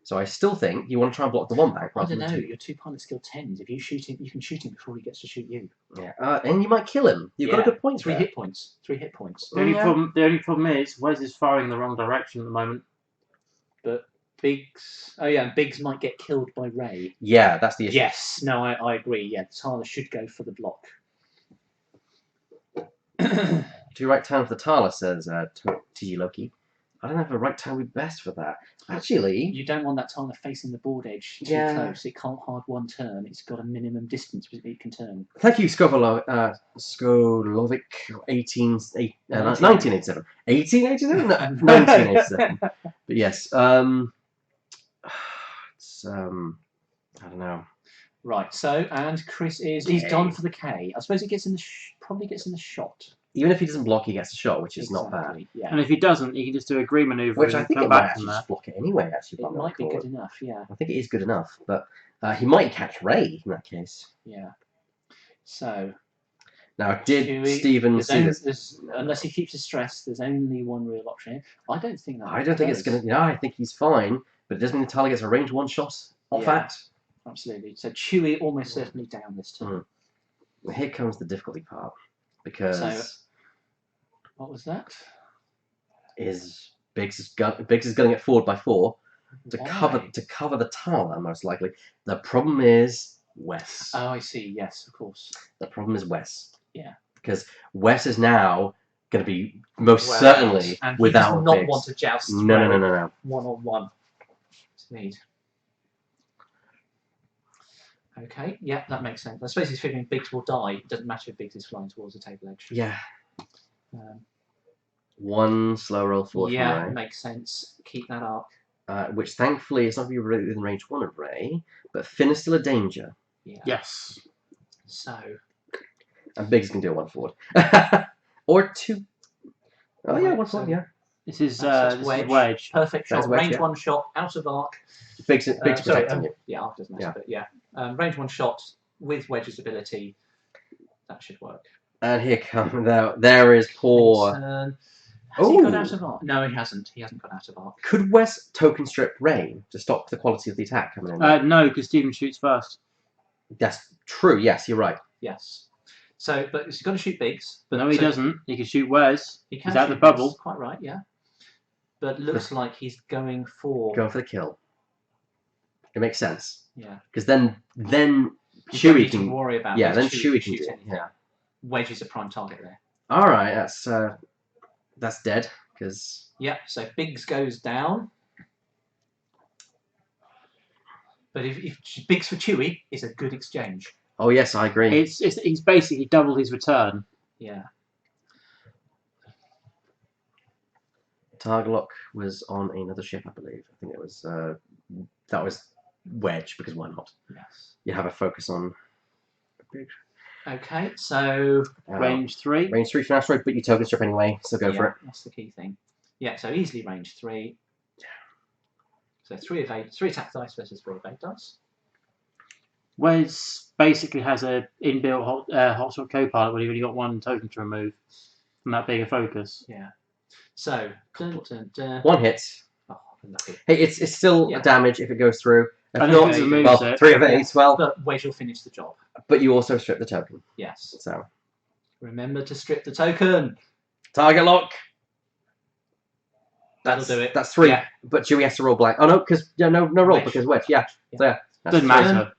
B: So I still think you want to try and block the 1 bank.
C: I
B: Rather
C: don't know.
B: than 2.
C: Your 2 pilot skill 10s. If you shoot him, you can shoot him before he gets to shoot you.
B: Yeah, and you might kill him. You've got a good point.
C: 3
B: there.
C: hit points. 3 hit points.
A: The only problem is Wes is firing in the wrong direction at the moment.
C: But Biggs. Oh yeah, and Biggs might get killed by Ray.
B: Yeah, that's the issue.
C: Yes. No, I agree. Yeah, Tala should go for the block.
B: Do right turn for the Tala, says TG Loki. I don't know if a right turn would be best for that. Actually,
C: You don't want that Tala facing the board edge too
B: Yeah.
C: close. It can't hard 1 turn. It's got a minimum distance it can turn.
B: thank you, Skolovic, 1987. 1887? No, 1987. But yes, it's, I don't know.
C: Right. So and Chris he's gone for the K. I suppose it gets in the probably gets in the shot.
B: Even if he doesn't block, he gets a shot, which is not bad.
C: Exactly, Yeah.
A: And if he doesn't, he can just do a green maneuver
B: Which
A: and
B: I think
A: come
B: it might
A: back
B: actually
A: from there.
B: just block it anyway, actually.
C: It might be good enough. Yeah.
B: I think it is good enough, but he might catch Ray in that case.
C: Yeah. So.
B: Now, did
C: Chewie,
B: Stephen see this?
C: Unless he keeps his stress, there's only 1 real option here. I don't think that.
B: I don't think it's going to... Yeah, I think he's fine, but it doesn't mean the Tala gets a range 1 shot off that.
C: Absolutely. So Chewie almost certainly down this turn.
B: Here comes the difficulty part, because...
C: So, what was that?
B: Biggs is going to get forward by 4 to
C: Why?
B: cover the Tala, most likely. The problem is Wes.
C: Oh, I see. Yes, of course.
B: The problem is Wes.
C: Yeah.
B: Because Wes is now going to be most certainly
C: and
B: without
C: he does not
B: Biggs.
C: want to joust.
B: No.
C: 1-on-1. Need. Okay, yeah, that makes sense. I suppose he's figuring Biggs will die. It doesn't matter if Biggs is flying towards the table edge.
B: Yeah. 1 slow roll forward
C: yeah,
B: from Ray.
C: makes sense. Keep that up.
B: Which thankfully is not really within range 1 of Ray, but Finn is still a danger.
C: Yeah.
A: Yes.
C: So.
B: And Biggs can do a 1 forward. Or 2. Oh, yeah, 1 forward, yeah.
A: This is
C: Wedge. Perfect shot.
B: That's Wedge,
C: range
B: yeah.
C: 1 shot, out of arc.
B: Biggs protecting you.
C: Yeah, arc doesn't matter, but yeah. Range 1 shot with Wedge's ability. That should work.
B: And here comes... There is poor...
C: Has he got out of arc? No, he hasn't. He hasn't got out of arc.
B: Could Wes token strip Ray to stop the quality of the attack coming in?
A: No, because Stephen shoots first.
B: That's true, yes, you're right.
C: Yes. So, but he's got to shoot Biggs.
A: But no, he doesn't. He can shoot Wes.
C: He can
A: He's out
C: shoot
A: the bubble.
C: Biggs, quite right, yeah. But looks like he's going for...
B: Going for the kill. It makes sense.
C: Yeah.
B: Because then
C: You
B: Chewie
C: need
B: can...
C: to worry about
B: Yeah, then
C: Chewie
B: Chewie can
C: shoot
B: do it.
C: anything.
B: Yeah.
C: Wedge is a prime target there.
B: Alright, that's dead. Because...
C: Yeah, so Biggs goes down. But if Biggs for Chewie is a good exchange.
B: Oh yes, I agree.
A: He's basically doubled his return.
C: Yeah.
B: Targlock was on another ship, I believe. I think it was... that was Wedge, because why not?
C: Yes.
B: You have a focus on...
C: Okay, so
A: Range 3.
B: Range 3 for an asteroid, but you token strip anyway, so go for it.
C: That's the key thing. Yeah, so easily range 3. So 3 attack dice versus 3 evade dice.
A: Wes basically has a inbuilt hotshot co-pilot where you've only got 1 token to remove, and that being a focus.
C: Yeah. So dun, dun, dun.
B: 1 hit.
C: Oh, unlucky.
B: Hey, it's still damage if it goes through. If
A: And
B: not,
A: if it removes
B: well,
A: it.
B: 3 evades, well,
C: But Wedge will finish the job.
B: but you also strip the token.
C: Yes.
B: So
C: Remember to strip the token.
B: target lock.
C: That'll do it.
B: That's 3.
C: Yeah.
B: But Chewie has to roll blank. Oh no, because no roll
C: Wedge.
B: because wedge. Yeah.
C: Yeah.
B: So yeah. That's
A: Doesn't matter.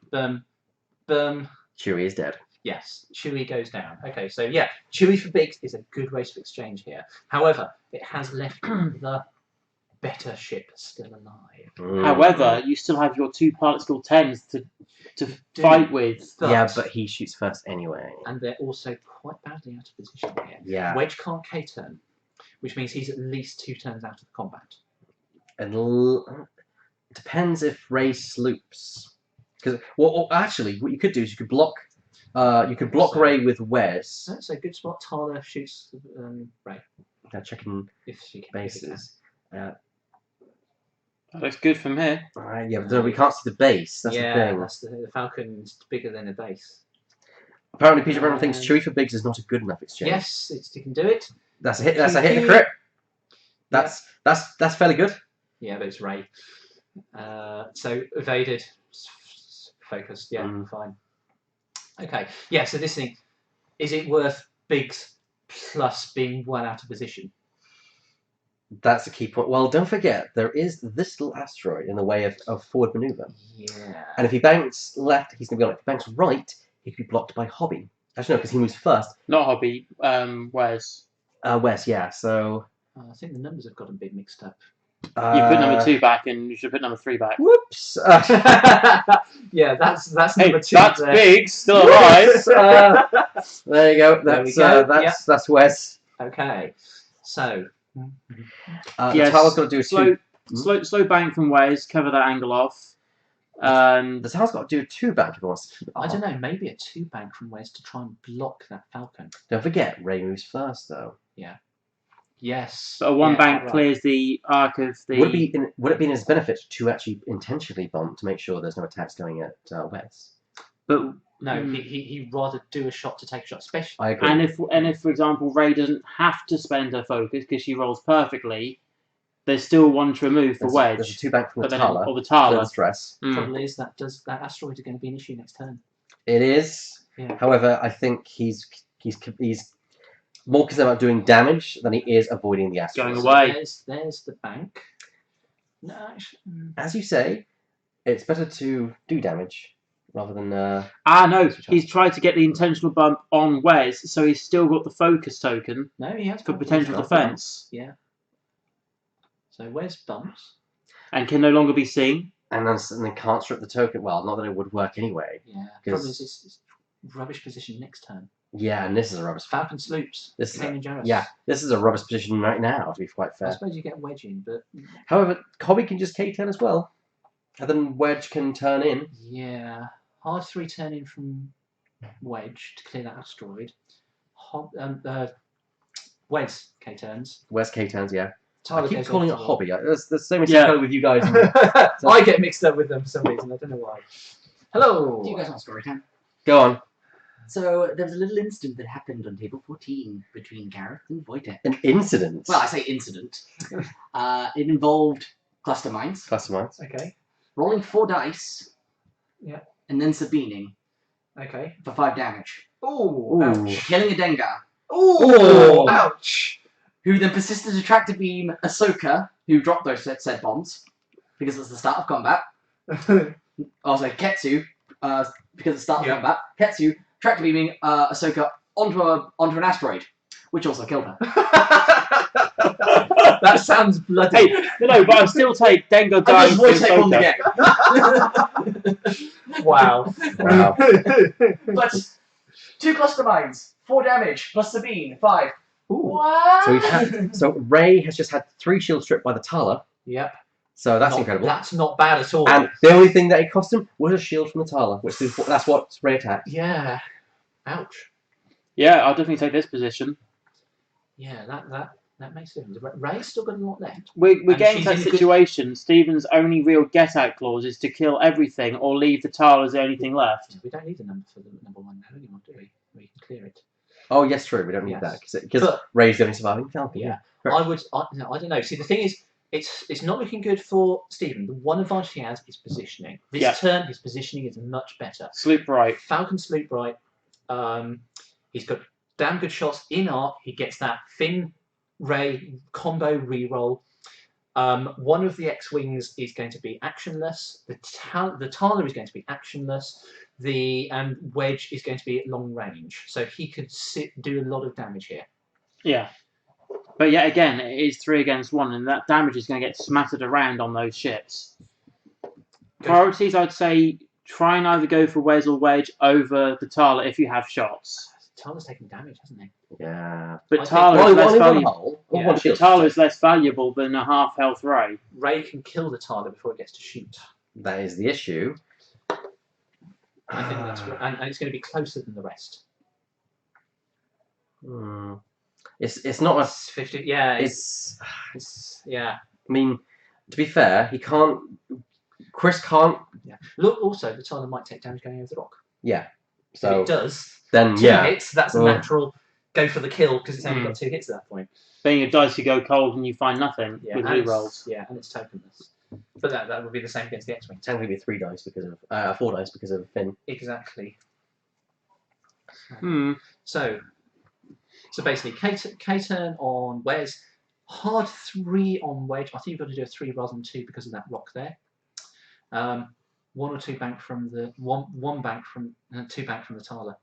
C: Boom.
B: Chewie is dead.
C: Yes, Chewie goes down. Okay, so yeah, Chewie for Biggs is a good race of exchange here. However, it has left the better ship still alive.
A: However, you still have your 2 pilot skill 10s to fight with.
B: Yeah, but he shoots first anyway.
C: And they're also quite badly out of position here.
B: Yeah.
C: Wedge can't K-turn, which means he's at least 2 turns out of the combat.
B: And it depends if Ray sloops. Because well, actually, what you could do is you could block. You could block Ray with Wes.
C: That's a good spot. Tala shoots Ray.
B: Checking
C: If she can.
B: bases.
A: That looks good from here.
B: Yeah, but we can't see the base. That's the thing.
C: That's the Falcon's bigger than a base.
B: Apparently, Peter Brown thinks Chewie for Biggs is not a good enough exchange.
C: Yes, you can do it.
B: That's a hit. That's a hit and a crit. That's fairly good.
C: Yeah, but it's Ray. So evaded, focused. Yeah, fine. Okay. Yeah. So this thing, is it worth Biggs plus being 1 out of position?
B: That's a key point. Well, don't forget there is this little asteroid in the way of forward maneuver.
C: Yeah.
B: And if he banks left, he's going to be on it. If he banks right, he could be blocked by Hobby. Actually, no, because he moves first.
A: Not Hobby. Wes.
B: Wes, yeah. So
C: I think the numbers have got a bit mixed up.
A: You put number 2 back, and you should put number 3 back.
B: Whoops.
C: Yeah, that's
A: Hey,
C: number 2.
A: that's
C: there.
A: big. Still alive.
B: There you go. That's Wes.
C: Okay. So.
B: The tower's got to do
A: slow bank from Wes. Cover that angle off.
B: The tower's got to do a 2 bank if he wants to keep it
C: I
B: up.
C: don't know. Maybe a 2 bank from Wes to try and block that Falcon.
B: Don't forget, Ray moves first though.
C: Yeah. Yes.
A: But a 1 bank clears the arc of the.
B: Would it be in his benefit to actually intentionally bomb to make sure there's no attacks going at Wes?
A: But
C: no, he'd rather do a shot to take a shot, especially.
B: I agree.
A: And if for example Ray doesn't have to spend her focus because she rolls perfectly, there's still 1 to remove for Wedge.
B: There's a 2 bank from the
A: but
B: Tala.
A: Or the Tala.
B: Stress.
C: Trouble is that asteroid is going to be an issue next turn.
B: It is.
C: Yeah.
B: However, I think he's more concerned about doing damage than he is avoiding the asteroid.
A: Going away.
C: There's the bank. No, actually,
B: As you say, it's better to do damage rather than.
A: No, he's tried to get the intentional bump on Wes, so he's still got the focus token
C: no, he has
A: for
C: got
A: potential
C: the
A: defense.
C: Yeah. So where's bumps?
A: And can no longer be seen.
B: And then can't strip the token. Well, not that it would work anyway.
C: Yeah. Problem is, it's rubbish position next turn.
B: Yeah, and this is a rubbish.
C: Falcon sloops.
B: This is
C: yeah.
B: This is a rubbish position right now. To be quite fair.
C: I suppose you get Wedge in, but
B: however, Hobby can just K-turn as well, and then Wedge can turn in.
C: Yeah, hard 3 turn in from Wedge to clear that asteroid. Wes K-turns.
B: Wes K-turns, yeah.
C: Tyler
B: I keep calling it Hobby. There's so much
A: Yeah.
B: with you guys.
C: I get mixed up with them for some reason. I don't know why. Hello.
D: Do you guys want story time?
B: Go on.
D: So there was a little incident that happened on table 14 between Gareth and Wojtek.
B: An incident.
D: Well, I say incident. It involved cluster mines,
B: Customize.
C: Okay.
D: rolling 4 dice,
C: Yeah.
D: and then Sabining
C: Okay.
D: for 5 damage,
C: Ooh. Ouch.
D: killing a Dengar,
C: Ooh. Ouch.
D: who then persisted to tractor beam Ahsoka, who dropped those said bombs because it's the start of combat. Also Ketsu, because it's the start of combat. Ketsu tractor beaming Ahsoka onto an asteroid, which also killed her.
C: That sounds bloody.
A: Hey, no, but I still take Dengar
D: And
A: dying
D: then
A: for
D: Wojtek won the
A: Ahsoka.
D: game.
C: Wow.
B: Wow.
D: But 2 cluster mines, 4 damage, plus Sabine, 5.
C: Ooh.
D: What?
B: So Ray has just had 3 shields stripped by the Tala.
C: Yep.
B: So that's incredible.
C: That's not bad at all.
B: And the only thing that it cost him was a shield from the Tala, that's what Ray attacked.
C: Yeah. Ouch.
A: Yeah, I'll definitely take this position.
C: Yeah, that makes sense. Ray's still got a lot left.
A: We're
C: And
A: getting to
C: she's
A: that
C: in a good-
A: situation. Stephen's only real get-out clause is to kill everything or leave the tile as the only thing left.
C: We don't need the number for the number 1 now anymore, do we? We can clear it.
B: Oh, yes, true. We don't need
C: Yes.
B: that because
C: But-
B: Ray's the only surviving Falcon.
C: Yeah.
B: Yeah.
C: I don't know. See, the thing is, it's not looking good for Stephen. The one advantage he has is positioning. This turn, his positioning is much better.
A: Sloop right.
C: Falcon sloop right. He's got damn good shots in arc. He gets that Finn Ray combo reroll. One of the X-wings is going to be actionless. The Tala is going to be actionless. The Wedge is going to be at long range, so he could do a lot of damage here.
A: Yeah. But yet again, it is 3 against 1, and that damage is going to get smattered around on those ships. Priorities, I'd say, try and either go for Wes or Wedge over the Tala if you have shots.
C: Tala's taking damage, hasn't he?
B: Yeah.
A: But
C: I think-
A: Tala is less valuable.
C: Yeah.
A: Tala is less valuable than a half health Ray.
C: Ray can kill the Tala before it gets to shoot.
B: That is the issue.
C: I think that's and it's going to be closer than the rest.
B: It's not a.
C: It's 50. Yeah,
B: It's.
C: yeah.
B: I mean, to be fair, he can't. Chris can't.
C: Yeah. Look, also the Tala might take damage going over the rock.
B: Yeah.
C: If
B: So
C: it does,
B: then
C: 2
B: yeah.
C: hits. That's a natural go for the kill because it's only got 2 hits at that point.
A: Being your dice, you go cold and you find nothing
C: Yeah,
A: with
C: and
A: re-rolls.
C: Yeah, and it's tokenless. But that would be the same against the X-wing.
B: Technically, 3 dice because of 4 dice because of Finn.
C: Exactly.
A: Hmm.
C: So basically, K turn on Wes, hard 3 on Wedge. I think you've got to do a 3 rather than 2 because of that rock there. 1 or 2 bank from the one bank from 2 bank from the Tala.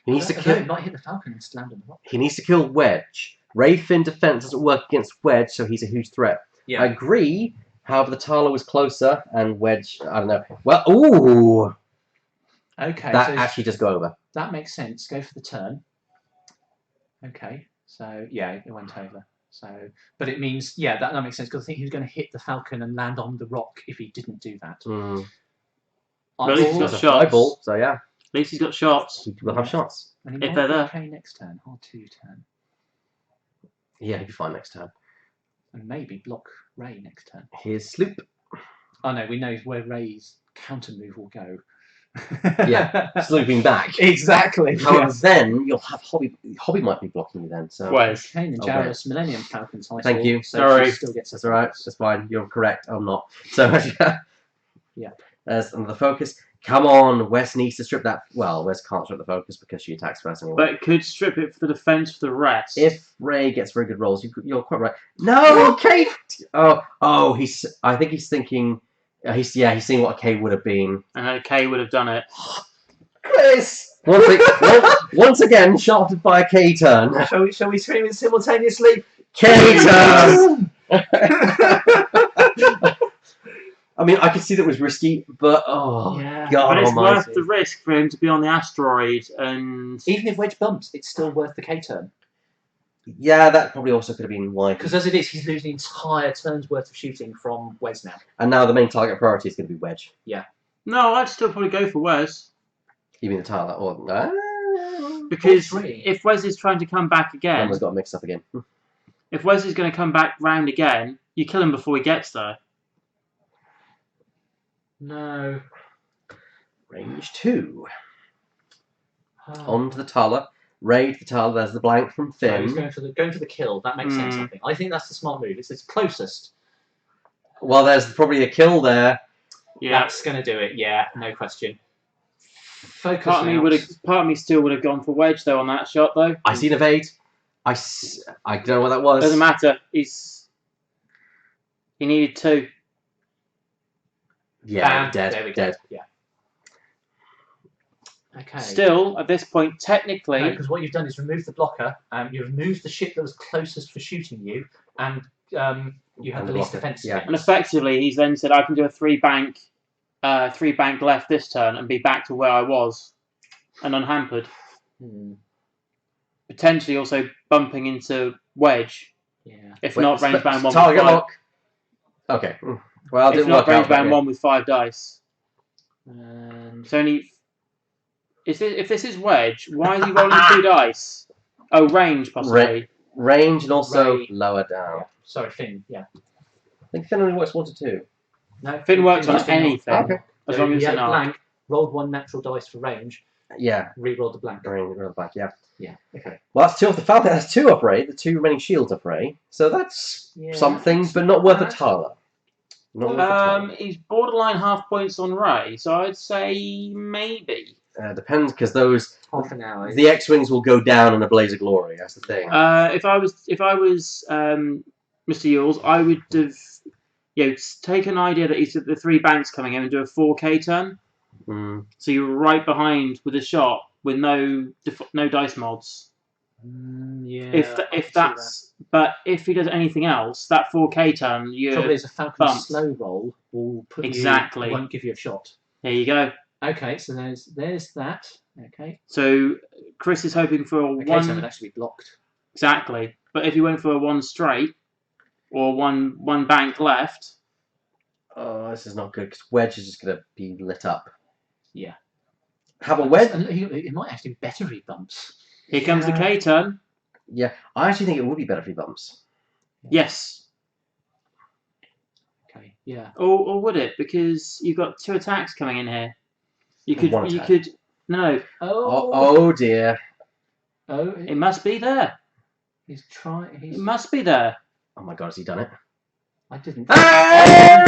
B: He needs to
C: Although
B: kill.
C: it might hit the Falcon and stand on the rock.
B: He needs to kill Wedge. Ray Finn defense doesn't work against Wedge, so he's a huge threat.
C: Yeah.
B: I agree. However, the Tala was closer, and Wedge. I don't know. Well, ooh,
C: Okay.
B: that
C: so
B: actually does go over.
C: that makes sense. Go for the turn. Okay. So yeah, it went over. So, but it means that makes sense because I think he was going to hit the Falcon and land on the rock if he didn't do that.
A: Well, at least he's got
B: That's a
A: shots.
B: fireball, so yeah,
A: At least he's got shots.
B: he will have shots.
C: And he
A: If
C: might
A: they're
C: be
A: there.
C: okay next turn. Hard 2 turn.
B: Yeah, he'll be fine next turn.
C: And maybe block Ray next turn.
B: Here's Sloop.
C: Oh no, we know where Ray's counter move will go.
B: Yeah, Slooping back.
C: Exactly.
B: However, then you'll have Hobby. Hobby might be blocking you then. So
A: Wes.
C: Kane and
B: Okay.
C: Jarrus Millennium Falcons.
B: Thank you.
C: So
A: Sorry.
C: she still gets
B: that's all right. That's fine. You're correct. I'm not. So
C: Yeah.
B: There's another focus. Come on, Wes needs to strip that. Well, Wes can't strip the focus because she attacks first anyway.
A: But could strip it for the defense for the rest.
B: If Ray gets very good rolls, you're quite right. No, Kate. Oh, he's. I think he's thinking. He's seeing what a K would have been.
A: And then Kay would have done it.
B: Chris. Once again, shafted by a K turn.
C: Shall we scream it simultaneously?
B: K turn. I mean, I could see that was risky, but
C: Yeah.
B: God
A: But it's
B: almighty.
A: worth the risk for him to be on the asteroid and...
C: Even if Wedge bumps, it's still worth the K turn.
B: Yeah, that probably also could have been why.
C: Because as it is, he's losing an entire turn's worth of shooting from Wes now.
B: And now the main target priority is going to be Wedge.
A: No, I'd still probably go for Wes.
B: You mean the Tyler? Or
A: Because
C: All 3.
A: if Wes is trying to come back again,
B: Numbers got mixed up again.
A: if Wes is going to come back round again, you kill him before he gets there.
C: No.
B: Range 2.
C: Oh.
B: On to the Tala. Raid the Tala. There's the blank from
C: So
B: Finn.
C: he's going for the kill. That makes sense, I think. I think that's the smart move. It's his closest.
B: Well, there's probably a kill there.
A: Yeah.
C: That's going to do it. Yeah, no question. Focus
A: Part of me still would have gone for Wedge though on that shot though.
B: I seen evade. I don't know what that was.
A: Doesn't matter. He needed 2.
B: Yeah,
C: There we go.
B: dead.
C: Yeah. Okay.
A: Still, at this point, technically,
C: Because what you've done is remove the blocker, you've removed the ship that was closest for shooting you, and you have
B: And
C: the
B: the
C: least
B: blocker,
C: defensive.
B: yeah.
C: against.
A: and effectively, he's then said, I can do a 3 bank left this turn and be back to where I was, and unhampered. Potentially also bumping into Wedge,
C: Yeah.
A: if not range bound 1
B: Target
A: with 5.
B: lock. Okay. Well, it
A: If
B: didn't
A: not
B: work
A: range
B: out. but
A: bound
B: yeah.
A: 1 with 5 dice.
C: And
A: It's only if this is wedge, why is he rolling 2 dice? Oh, range possibly.
B: Range and also
C: Ray.
B: lower down.
C: Yeah. Sorry, Finn. Yeah.
B: I think Finn only works 1 to 2.
C: No,
A: Finn works on
C: just didn't know.
A: anything,
B: Okay.
A: as
C: So
A: long as
C: he
A: it's
C: had
A: an
C: a
A: arc.
C: blank, rolled 1 natural dice for range,
B: Yeah.
C: re-rolled the blank.
B: Range, roll back, yeah.
C: Yeah. Okay.
B: Well, that's 2 off the Falcon. That's 2 off Ray. The 2 remaining shields off Ray. So that's
C: Yeah,
B: something,
C: it's
B: but
C: not
B: not worth a
C: bad.
B: Tala. Not worth a Tala.
A: He's borderline half points on Ray, so I'd say maybe.
B: Depends, because those
C: Half an hour.
B: the X-wings will go down in a blaze of glory. That's the thing.
A: If I was Mr. Yules, I would have take an idea that he's at the 3 banks coming in and do a 4K turn. So you're right behind with a shot with no dice mods.
C: Yeah.
A: If that's but if he does anything else, that 4K turn
C: Trouble
A: you
C: is, a Falcon
A: bumped.
C: slow roll will put
A: Exactly.
C: you. Won't give you a shot.
A: There you go.
C: Okay, so there's that. Okay.
A: So Chris is hoping for a
C: Okay,
A: one
C: so it would actually be blocked.
A: exactly. But if he went for a 1 straight or one bank left,
B: Oh, this is not good, because Wedge is just going to be lit up.
C: Yeah.
B: Have a Wedge?
C: And it might actually be better if he bumps.
A: here comes the K turn.
B: Yeah, I actually think it would be better if he bumps.
A: Yes.
C: Okay. Yeah.
A: Or would it? Because you've got 2 attacks coming in here. You could
B: One
A: you
B: attack.
A: could no.
B: Oh dear.
C: Oh.
A: It must be there.
C: He's trying.
A: It must be there.
B: Oh my god, has he done it?
C: I didn't.
B: Hey!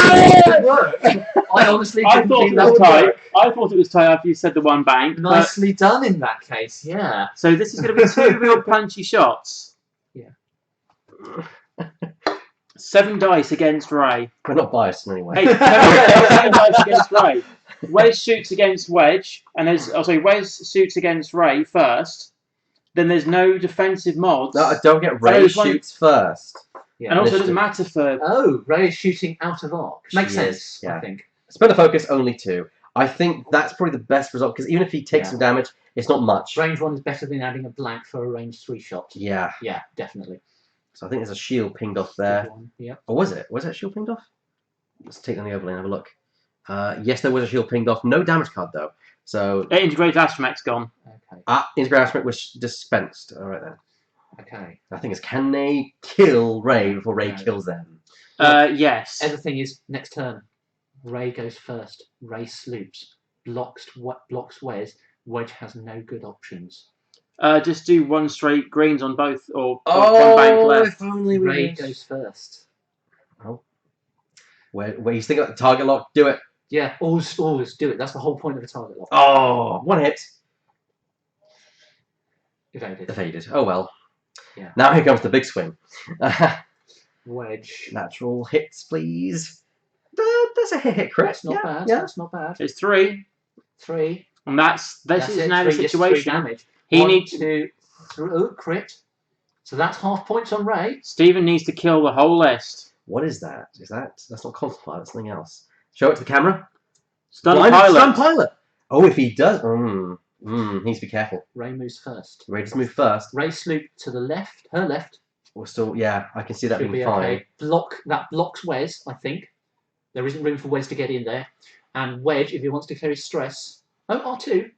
C: I honestly
A: I
C: didn't
A: thought
C: think
A: it
C: that
A: was
C: would
A: tight.
C: work.
A: I thought it was tight after you said the 1 bank. but-
C: Nicely done in that case. Yeah.
A: So this is going to be 2 real punchy shots.
C: Yeah.
A: 7 dice against Ray.
B: We're not biased in any way.
A: Hey, 7 dice against Ray. Wes shoots against Wedge, and Wes shoots against Ray first. Then there's no defensive mods.
B: No, don't get Ray
A: there's one-
B: shoots first.
C: Yeah.
A: And also, it
B: Initiative.
A: doesn't matter for.
C: Oh, Ray is shooting out of arc. Makes
B: She
C: sense.
B: is, yeah.
C: I think.
B: Spend a focus, only 2. I think that's probably the best result, because even if he takes
C: Yeah.
B: some damage, it's not much.
C: Range 1 is better than adding a blank for a range 3 shot.
B: Yeah.
C: Yeah, definitely.
B: So I think there's a shield pinged off there.
C: Good one. Yeah.
B: Or was it? Was it a shield pinged off? Let's take it on the overlay and have a look. Yes, there was a shield pinged off. No damage card, though. So,
A: Integrated Astromech's gone.
C: Okay.
B: Integrated Aspect was dispensed. Alright then.
C: Okay.
B: I think it's, can they kill Ray before Ray
C: No.
B: kills them?
A: Yes.
C: Other thing is, next turn, Ray goes first. Ray sloops. Blocks Wes. Wedge has no good options.
A: Just do 1 straight greens on both, or 1 bank left.
B: if only we
C: Ray
B: knew.
C: goes first.
B: Where he's thinking about the target lock, do it.
C: Yeah, always do it. That's the whole point of a target lock.
B: Oh, 1 hit.
C: Evaded.
B: Evaded. Oh well.
C: Yeah.
B: Now here comes the big swing.
C: Wedge.
B: Natural hits, please. That's a hit crit.
C: That's not bad.
B: Yeah.
C: That's not bad.
A: It's 3,
C: 3.
A: and this
C: That's
A: is
C: it.
A: now the
C: 3, just 3
A: situation.
C: damage.
A: He
C: 1,
A: needs
C: 2, 3. Oh, crit. So that's half points on Ray.
A: Stephen needs to kill the whole list.
B: What is that? That's not Contemplate, that's something else. Show it to the camera.
A: Stun
B: Blind
A: pilot.
B: Stun pilot. Oh, if he does, needs to be careful.
C: Ray moves first.
B: Ray just move first.
C: Ray sloop to the left. Her left.
B: We're still, yeah, I can see that
C: Should
B: being
C: be
B: fine.
C: okay. That blocks Wes, I think. There isn't room for Wes to get in there. And Wedge, if he wants to carry stress. Oh, R2.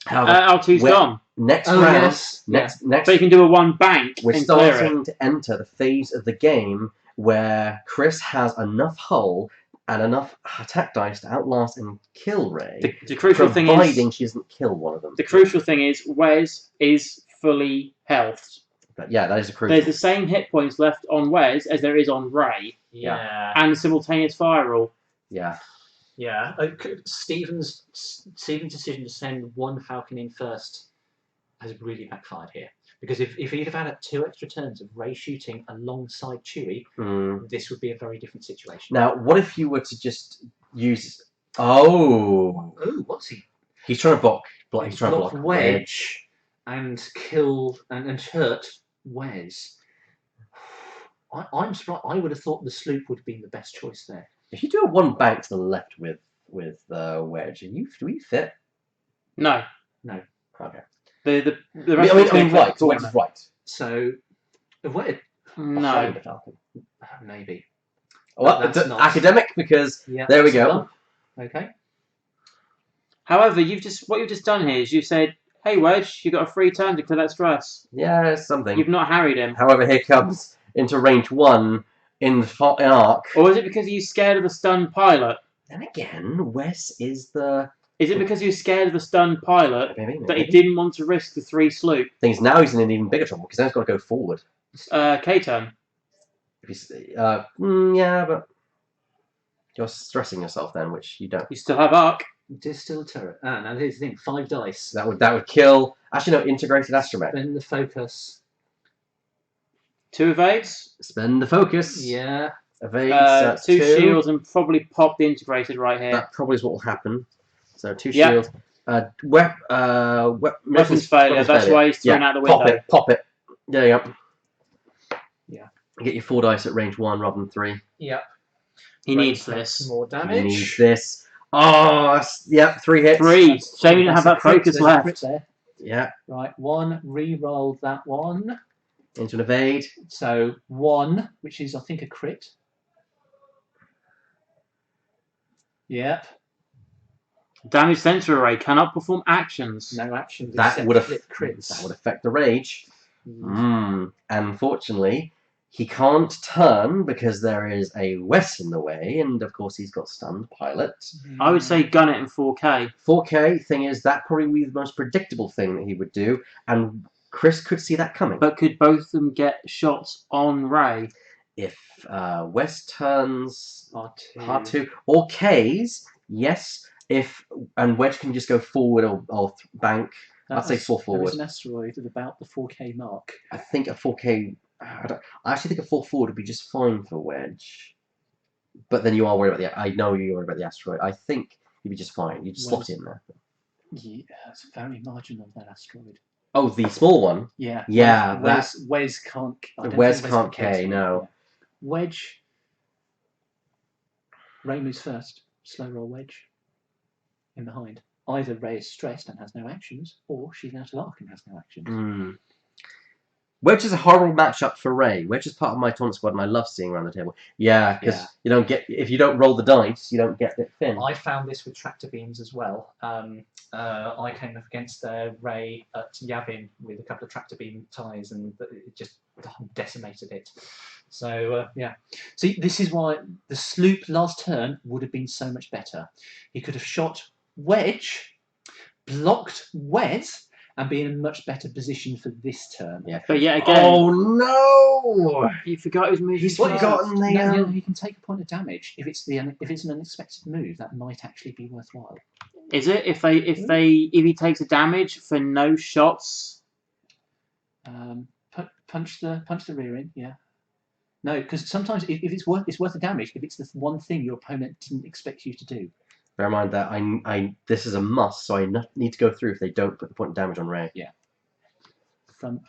B: However,
A: R2's
B: Where-
A: gone.
B: next
C: Oh,
B: round,
C: yes.
B: next,
A: So you can do a 1 bank
B: we're
A: and clear it.
B: starting to enter the phase of the game where Chris has enough hull and enough attack dice to outlast and kill Ray,
A: The crucial thing
B: providing
A: is
B: she doesn't kill one of them.
A: the crucial thing is Wes is fully healthed.
B: But yeah, that is a crucial.
A: There's the same hit points left on Wes as there is on Ray,
C: Yeah.
A: and simultaneous fire rule.
B: Yeah.
C: Yeah. Stephen's decision to send 1 Falcon in first has really backfired here. Because if he'd have had 2 extra turns of Ray shooting alongside Chewie, this would be a very different situation.
B: Now, what if you were to just use? Oh,
C: Oh, what's he?
B: he's trying to block. He's trying to
C: Block
B: block
C: Wedge and kill and hurt Wes. I'm surprised. I would have thought the sloop would have been the best choice there.
B: If you do a 1 bank to the left with Wedge, do we fit?
A: No,
B: Okay.
A: the
B: I
A: rest
B: mean,
A: of the
B: right. So Wedge is right.
C: So, Wedge,
A: No,
B: Behind the Falcon.
C: maybe.
B: Well,
C: That's not-
B: academic, because
C: Yeah.
B: there we
C: that's a
B: go.
C: bump. Okay.
A: However, what you've just done here is you said, "Hey Wedge, you got a free turn to clear that stress."
B: Yeah, something.
A: You've not harried him.
B: However, here comes into range 1 in arc.
A: Or is it because you're scared of the stunned pilot?
B: Then again, Wes is the...
A: Is it because you're scared of the stunned pilot
B: Maybe.
A: that he didn't want to risk the 3 sloop?
B: Things now he's in an even bigger trouble because now he's got to go forward.
A: K-turn.
B: If he's, yeah, but you're stressing yourself then, which you don't.
A: You still have arc.
C: It is still a turret. Now here's the thing: 5 dice.
B: That would kill. Actually, no, integrated astromech.
C: Spend the focus.
A: 2 evades.
B: Spend the focus.
C: Yeah.
B: Evade. So
A: 2 shields and probably pop the integrated right here.
B: That probably is what will happen. So 2
A: Yep.
B: shields.
A: Weapons failure. That's why he's thrown out the window.
B: Pop it. There you go.
C: Yeah.
B: Get your 4 dice at range 1 rather than 3.
C: Yep.
A: He needs this.
C: More
B: You
C: damage.
B: need this. Oh, yep, 3 hits.
A: 3. Shame you don't have
C: That's a
A: that
C: crit,
A: focus
C: there's a
A: left.
C: crit there.
B: Yeah,
C: Right, 1. Re-roll that one.
B: into an evade.
C: So 1, which is I think a crit. Yep.
A: Damage sensor array cannot perform actions.
C: No actions.
B: That
C: except
B: would
C: flip crits.
B: That would affect the rage.
C: Mm.
B: Unfortunately, he can't turn because there is a Wes in the way, and of course he's got stunned pilot.
A: I would say gun it in 4K.
B: 4K thing is that probably would be the most predictable thing that he would do, and Chris could see that coming.
A: But could both of them get shots on Ray?
B: If Wes turns
C: R2.
B: R2 or K's, yes. And Wedge can just go forward or bank. I'd say 4
C: There
B: forward.
C: is an asteroid at about the 4K mark.
B: I think a 4K. I actually think a 4 forward would be just fine for Wedge. But then you are worried about I know you're worried about the asteroid. I think you'd be just fine. You just slot it in there.
C: Yeah, it's very marginal, that asteroid.
B: Oh, the small one.
C: Yeah.
B: Yeah,
C: Wes can't. I don't
B: Wes
C: think
B: can't
C: K.
B: K. No.
C: Wedge. Ray moves first. Slow roll Wedge. In behind. Either Ray is stressed and has no actions, or she's out of arc and has no actions.
B: Wedge is a horrible matchup for Ray. Wedge is part of my taunt squad, and I love seeing around the table. Yeah, because you don't get if you don't roll the dice, you don't get it thin.
C: I found this with tractor beams as well. I came up against Ray at Yavin with a couple of tractor beam ties, and it just decimated it. So yeah, see, this is why the sloop last turn would have been so much better. He could have shot Wedge, blocked Wes, and be in a much better position for this turn.
B: Yeah.
A: But yet again,
B: Oh no!
A: you forgot his move.
B: He's forgotten the.
C: No, he can take a point of damage if it's an unexpected move. That might actually be worthwhile.
A: Is it if he takes a damage for no shots?
C: Punch the rear in, yeah. No, because sometimes if it's worth the damage if it's the one thing your opponent didn't expect you to do.
B: Bear in mind that this is a must, so I need to go through if they don't put the point of damage on Ray.
C: Yeah. From.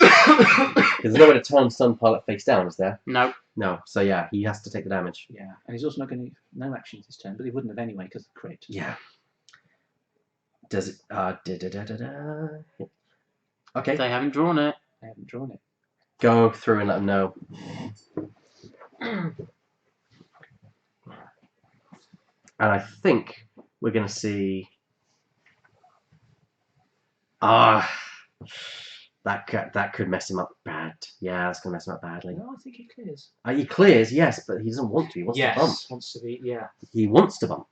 B: There's no way to turn Stun Pilot face down, is there?
A: No.
B: No. So yeah, he has to take the damage.
C: Yeah, and he's also not going to no actions this turn, but he wouldn't have anyway because of the crit.
B: Yeah. Does it? Okay.
A: They haven't drawn it.
C: I haven't drawn it.
B: Go through and let them know. And I think we're going to see. That could mess him up bad. Yeah, that's going to mess him up badly.
C: No, I think he clears.
B: He clears, yes, but he doesn't want to. He wants to bump.
C: Wants to be, yeah.
B: He wants to bump.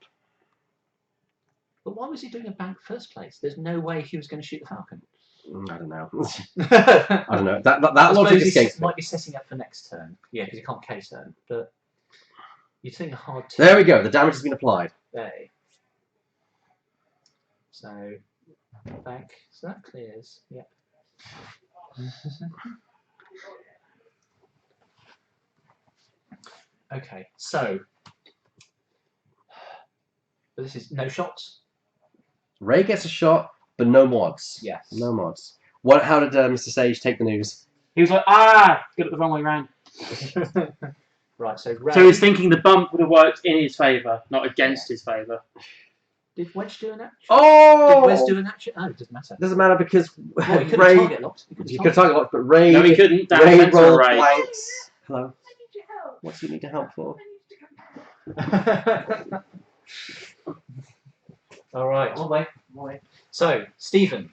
C: But why was he doing a bank first place? There's no way he was going to shoot the Falcon.
B: I don't know.
C: I
B: I don't know. That logic escapes me.
C: might be setting up for next turn. Yeah, because you can't K turn. But you'd think a hard turn.
B: There we go. The damage has been applied.
C: There. So back. So that clears. Yep. Okay. So this is no shots.
B: Ray gets a shot, but no mods.
C: Yes.
B: No mods. How did Mr. Sage take the news?
A: He was like, got it the wrong way round.
C: Right. So Ray.
A: So he was thinking the bump would have worked in his favour, not against his favour.
C: Did Wedge do an action?
B: Oh!
C: Did Wes do an action? Oh, it doesn't matter.
B: Doesn't matter because
C: Well, he could
B: Ray.
C: have target locked.
B: He could target locked, but Ray.
A: No, he couldn't. Damn,
B: Ray
A: sensor
B: rolled
A: array.
B: blanks. Hello. What do you need to help for?
C: All right. So, Stephen.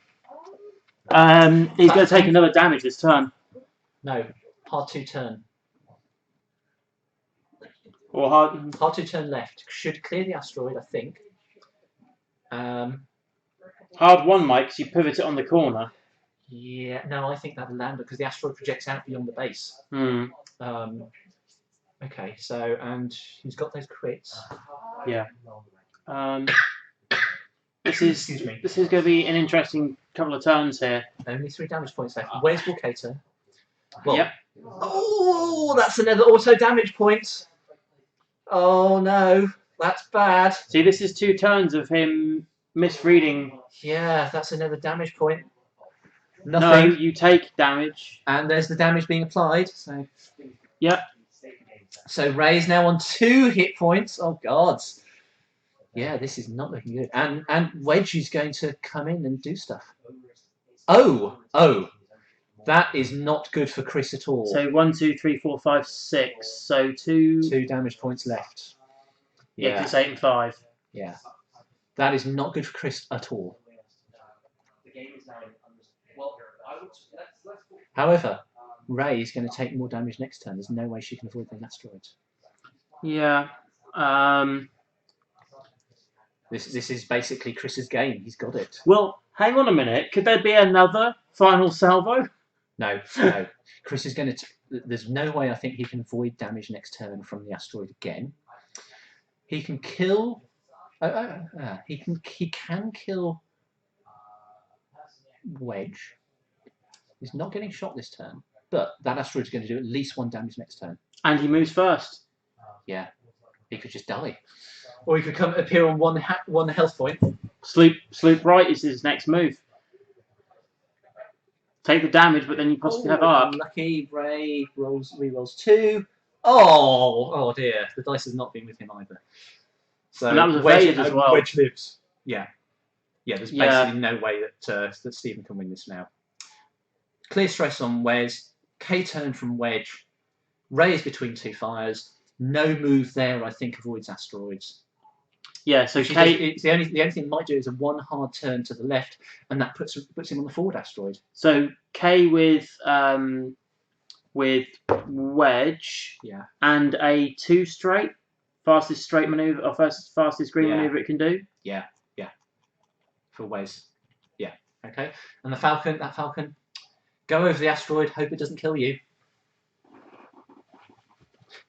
A: He's going to take another damage this turn.
C: No, hard 2 turn.
A: Or hard.
C: Hard 2 turn left. Should clear the asteroid, I think.
A: Hard 1, Mike, because you pivot it on the corner.
C: Yeah, no, I think that'll land because the asteroid projects out beyond the base.
A: Hmm.
C: Okay, so, and he's got those crits.
A: Yeah. This is going to be an interesting couple of turns here.
C: Only 3 damage points left. Where's Volcator? Well,
A: Yep.
C: Oh, that's another auto damage point. Oh no, that's bad.
A: See, this is 2 turns of him misreading.
C: Yeah, that's another damage point.
A: No,
C: Nothing.
A: you take damage.
C: And there's the damage being applied. So.
A: Yep.
C: So Ray's now on 2 hit points. Oh god. Yeah, this is not looking good. And Wedge is going to come in and do stuff. Oh. That is not good for Chris at all.
A: So 1, 2, 3, 4, 5, 6. So 2.
C: 2 damage points left.
A: Yeah, 'cause it's 8 and 5.
C: Yeah. That is not good for Chris at all. However, Ray is going to take more damage next turn. There's no way she can avoid the asteroids.
A: Yeah.
C: This is basically Chris's game. He's got it.
A: Well, hang on a minute. Could there be another final salvo?
C: No. Chris is going to... There's no way I think he can avoid damage next turn from the asteroid again. He can kill... he can kill Wedge. He's not getting shot this turn, but that asteroid is going to do at least 1 damage next turn.
A: And he moves first.
C: Yeah, he could just die, or he could appear on one health point.
A: Sloop right is his next move. Take the damage, but then you possibly have arc.
C: Lucky Ray re-rolls 2. Oh dear, the dice has not been with him either. So
A: and that was evaded as well.
C: Wedge lives. Yeah. There's basically no way that that Stephen can win this now. Clear stress on Wes. K turn from Wedge. Ray is between 2 fires. No move there, I think, avoids asteroids.
A: Yeah, so
C: the only thing it might do is a 1 hard turn to the left, and that puts him on the forward asteroid.
A: So K with Wedge,
C: yeah,
A: and a 2 straight, fastest straight maneuver or fastest green maneuver it can do.
C: Yeah, for Wes. Yeah, okay. And that Falcon, go over the asteroid. Hope it doesn't kill you.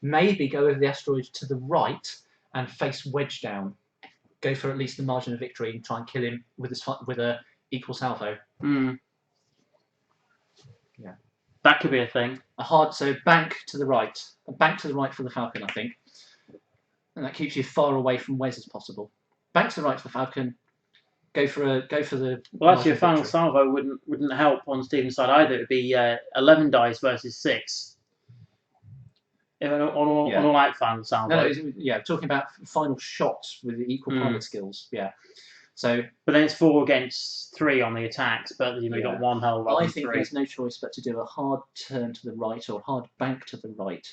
C: Maybe go over the asteroid to the right and face Wedge down. Go for at least the margin of victory and try and kill him with a equal salvo.
A: Mm.
C: Yeah,
A: that could be a thing.
C: So bank to the right, for the Falcon, I think, and that keeps you far away from Wes as possible. Bank to the right for the Falcon. Go for the.
A: Well, actually, a final salvo wouldn't help on Stephen's side either. It'd be 11 dice versus 6. On all out final salvo.
C: No, talking about final shots with the equal pilot skills. Yeah. So.
A: But then it's 4 against 3 on the attacks, but you've got 1 hull.
C: I think there's no choice but to do a hard turn to the right or a hard bank to the right.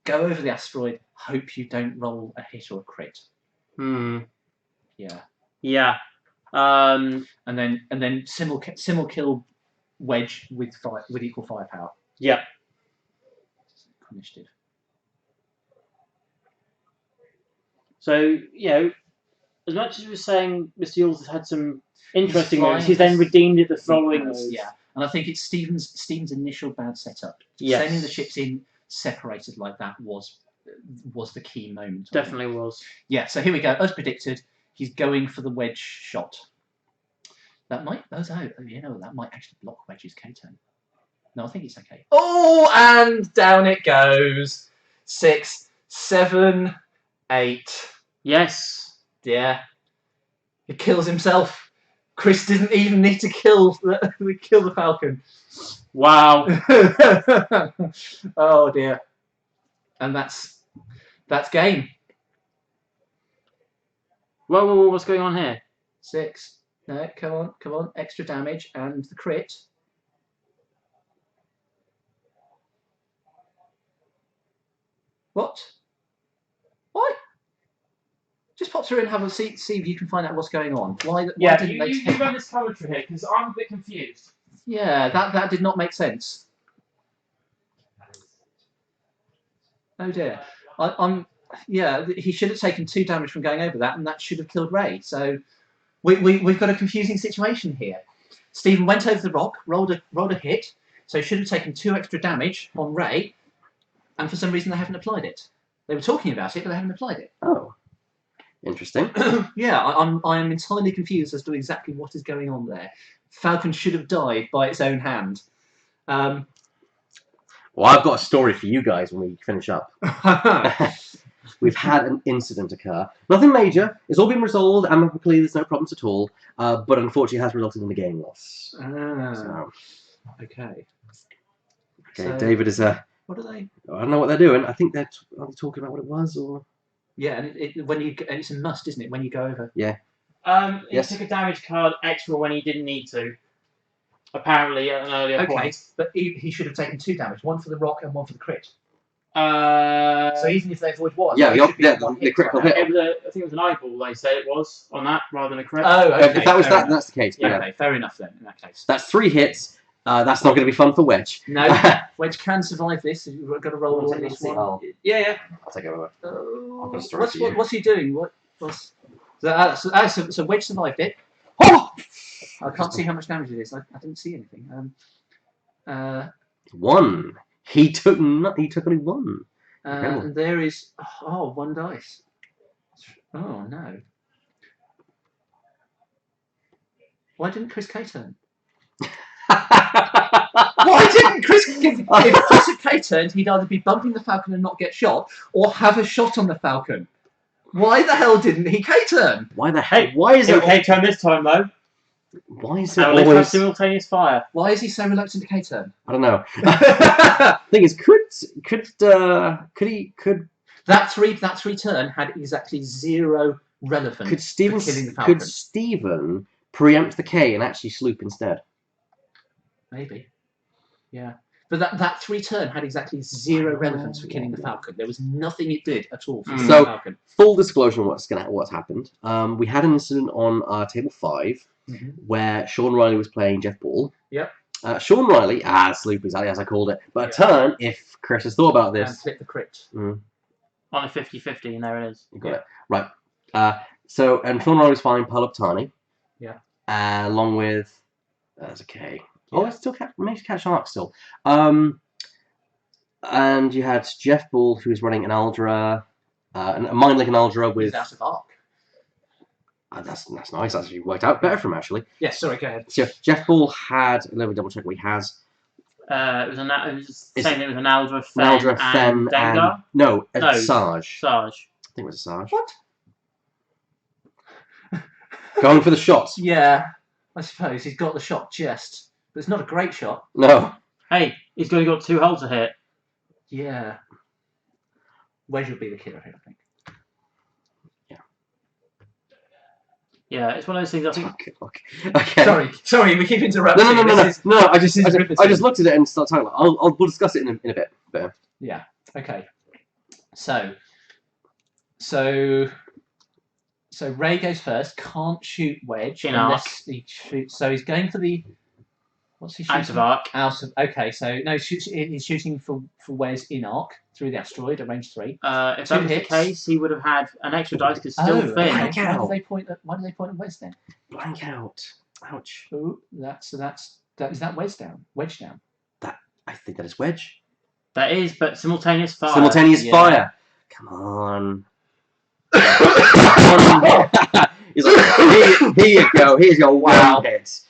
C: Go over the asteroid. Hope you don't roll a hit or a crit. Yeah. Yeah. And then simul kill Wedge with equal firepower.
A: Yeah.
C: Initiative.
A: So, as much as we were saying Mr. Yules has had some interesting moves, he's then redeemed it the following moves.
C: Yeah, and I think it's Stephen's initial bad setup.
A: Yes.
C: Sending the ships in separated like that was the key moment.
A: Definitely was.
C: Yeah, so here we go. As predicted, he's going for the Wedge shot. That might that might actually block Wedge's K-turn. No, I think it's okay. Oh, and down it goes. 6, 7, 8.
A: Yes.
C: Yeah. He kills himself. Chris didn't even need to kill the Falcon.
A: Wow.
C: Oh dear. And that's game.
A: Whoa, what's going on here?
C: 6. No, come on. Extra damage and the crit. What? Just popped through and have a see if you can find out what's going on. Why
A: Yeah,
C: didn't they
A: you
C: take...
A: run this commentary here because I'm a bit confused.
C: Yeah, that did not make sense. Oh dear. Yeah, he should have taken 2 damage from going over that, and that should have killed Ray. So we've got a confusing situation here. Stephen went over the rock, rolled a hit, so he should have taken 2 extra damage on Ray, and for some reason they haven't applied it. They were talking about it, but they haven't applied it.
B: Oh, interesting.
C: Yeah, I'm entirely confused as to exactly what is going on there. Falcon should have died by its own hand.
B: Well, I've got a story for you guys when we finish up. We've had an incident occur. Nothing major. It's all been resolved amicably. There's no problems at all. But unfortunately, it has resulted in a game loss. So,
C: Okay.
B: okay,
C: So,
B: David is
C: what are they?
B: I don't know what they're doing. I think are they talking about what it was, or
C: Yeah, and it's a must, isn't it? When you go over.
B: yeah.
A: He
B: Yes.
A: took a damage card extra when he didn't need to. Apparently, at an earlier
C: Okay,
A: point.
C: but he should have taken 2 damage, 1 for the rock and 1 for the crit.
A: So
C: So even if they avoid 1,
B: Yeah,
C: they should be on 1
B: the
C: hit
B: critical
C: right now.
B: hit.
A: I think it was an eyeball. They said it was on that rather than a crit.
C: Oh, okay.
B: If that was
C: fair
B: that,
C: enough.
B: that's the case.
A: Yeah.
B: Yeah.
C: Okay, fair enough then. In that case.
B: That's 3 hits. That's not going to be fun for Wedge.
C: No, Wedge can survive this. You've got to roll at least 1.
B: Oh.
C: Yeah.
B: I'll take it over.
C: Oh,
B: got a story for you.
C: what's he doing? So Wedge survived it.
B: Oh!
C: I can't see how much damage it is. I didn't see anything.
B: 1. He took only 1.
C: And there is 1 dice. Oh no! Why didn't Chris K turn? Why didn't Chris? If Chris had K turned, he'd either be bumping the Falcon and not get shot, or have a shot on the Falcon. Why the hell didn't he K turn?
B: Why the heck? Why is it?
A: Okay, turn this time though.
B: Why is it
A: Now let's have
B: always?
A: simultaneous fire.
C: Why is he so reluctant to K turn?
B: I don't know. Thing is, could
C: That three turn had exactly 0 relevance.
B: could Stephen
C: for killing the Falcon.
B: could Stephen preempt the K and actually sloop instead?
C: Maybe. Yeah. But that 3 turn had exactly 0 relevance for killing the Falcon. There was nothing it did at all for killing
B: So-
C: the Falcon.
B: Full disclosure on what's happened. We had an incident on table 5 where Sean Riley was playing Jeff Ball.
C: Yep.
B: Sean Riley, sloop exactly as I called it, but a turn if Chris has thought about
C: And
B: this.
C: flip the crit.
A: On a 50-50, and there it is.
B: You got it. Right. And Sean Riley was fine, Pile Up Tani.
C: Yeah.
B: Along with there's a K. Oh,
C: Yeah.
B: it's still makes catch arc still. And you had Jeff Bull, who was running an Aldra, a Mind Link and Aldra with.
C: He's out of arc.
B: That's nice. That's actually worked out better for him actually.
C: Yes, sorry, go ahead.
B: So Jeff Bull had. Let me double check what he has.
A: It was
B: It's-
A: saying it was an Aldra,
B: An
A: Fen,
B: Aldra, Fen,
A: and Dengar.
B: no,
A: No.
B: Sarge.
A: Sarge.
B: I think it was a Sarge.
C: What?
B: Going for the shot.
C: Yeah, I suppose he's got the shot just, but it's not a great shot.
B: No.
A: Hey, he's only got 2 holes to hit.
C: Yeah. Wedge would be the killer here, I think.
A: Yeah, it's one of those things I think.
B: Okay.
C: Sorry, we keep interrupting.
B: No. I just
C: riveting.
B: looked at it and started talking about. We'll discuss it in a bit. But
C: Yeah. Okay. So Ray goes first. Can't shoot Wedge
A: In
C: unless he shoots. So he's going for the. What's he shooting?
A: Out of arc.
C: Okay. So no, he's shooting for Wes in arc through the asteroid at range 3.
A: If that
C: 2
A: was
C: hits.
A: the case, he would have had an extra dice because still
C: okay.
A: Finn.
B: Blank
C: Why
B: out.
C: do they point at Wes then?
B: blank out. Ouch.
C: Oh, is that Wedge down? Wedge down.
B: I think that is Wedge.
A: That is, but simultaneous fire.
B: Simultaneous
C: Yeah.
B: fire. Come on. He's like, here you go. Here's your
C: Wow.
B: one hit.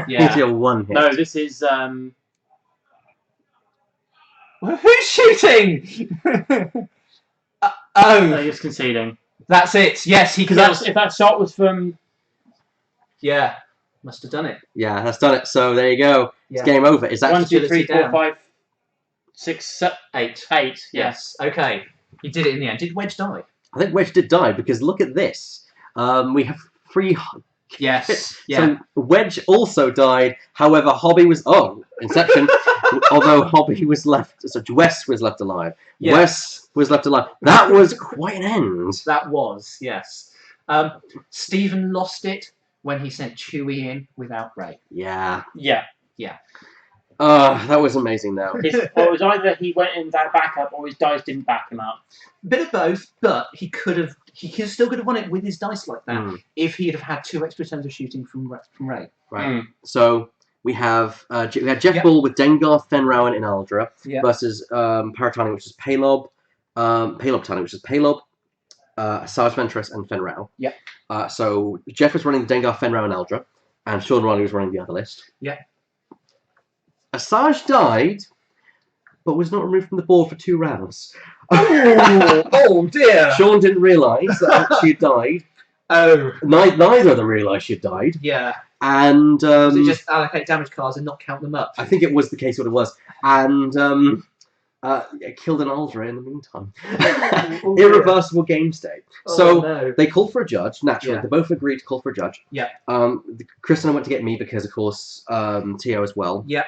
C: Yeah.
B: Here's your one hit.
A: No, this is
C: Who's shooting?
A: no, just conceding.
C: That's it. Yes, he
A: Because
C: kills.
A: if that shot was from
C: Yeah, must have done it.
B: Yeah, that's done it. So there you go.
C: Yeah.
B: It's game over. Is that
A: 1, 2, 3,
C: agility
A: 4, 5, 6, 7,
C: 8.
A: 8.
C: Yes. Okay. He did it in the end. Did Wedge die?
B: I think Wedge did die because look at this. We have 3.
C: Yes. Yeah.
B: So Wedge also died. However, Hobby was Inception. Although Hobby was left, so Wes was left alive.
C: Yes.
B: Wes was left alive. That was quite an end.
C: That was, yes. Stephen lost it when he sent Chewie in without Rey.
B: Yeah.
A: Yeah.
B: That was amazing though.
A: Well, it was either he went in without backup or his dice didn't back him up.
C: Bit of both, but he still could have won it with his dice like that if he'd have had 2 extra turns of shooting from Rey.
B: Right. So we have Jeff Ball with Dengar, Fenrowan, and Aldra versus Paratani, which is Palob, Tani, which is Palob, Asajj Ventress, and Fenrau.
C: Yeah.
B: So Jeff was running the Dengar, Fenrau, and Aldra, and Sean Riley was running the other list.
C: Yeah.
B: Asajj died, but was not removed from the board for 2 rounds.
C: Oh dear!
B: Sean didn't realise that she had died.
C: Oh.
B: Neither of them realised she had died.
C: Yeah.
B: And
C: Does it just allocate damage cards and not count them up?
B: I think it was the case what it was. And it killed an Aldra in the meantime. Irreversible game state. So they called for a judge, naturally.
C: Yeah.
B: They both agreed to call for a judge.
C: Yeah.
B: Chris and I went to get me because, of course, Tio as well.
C: Yeah.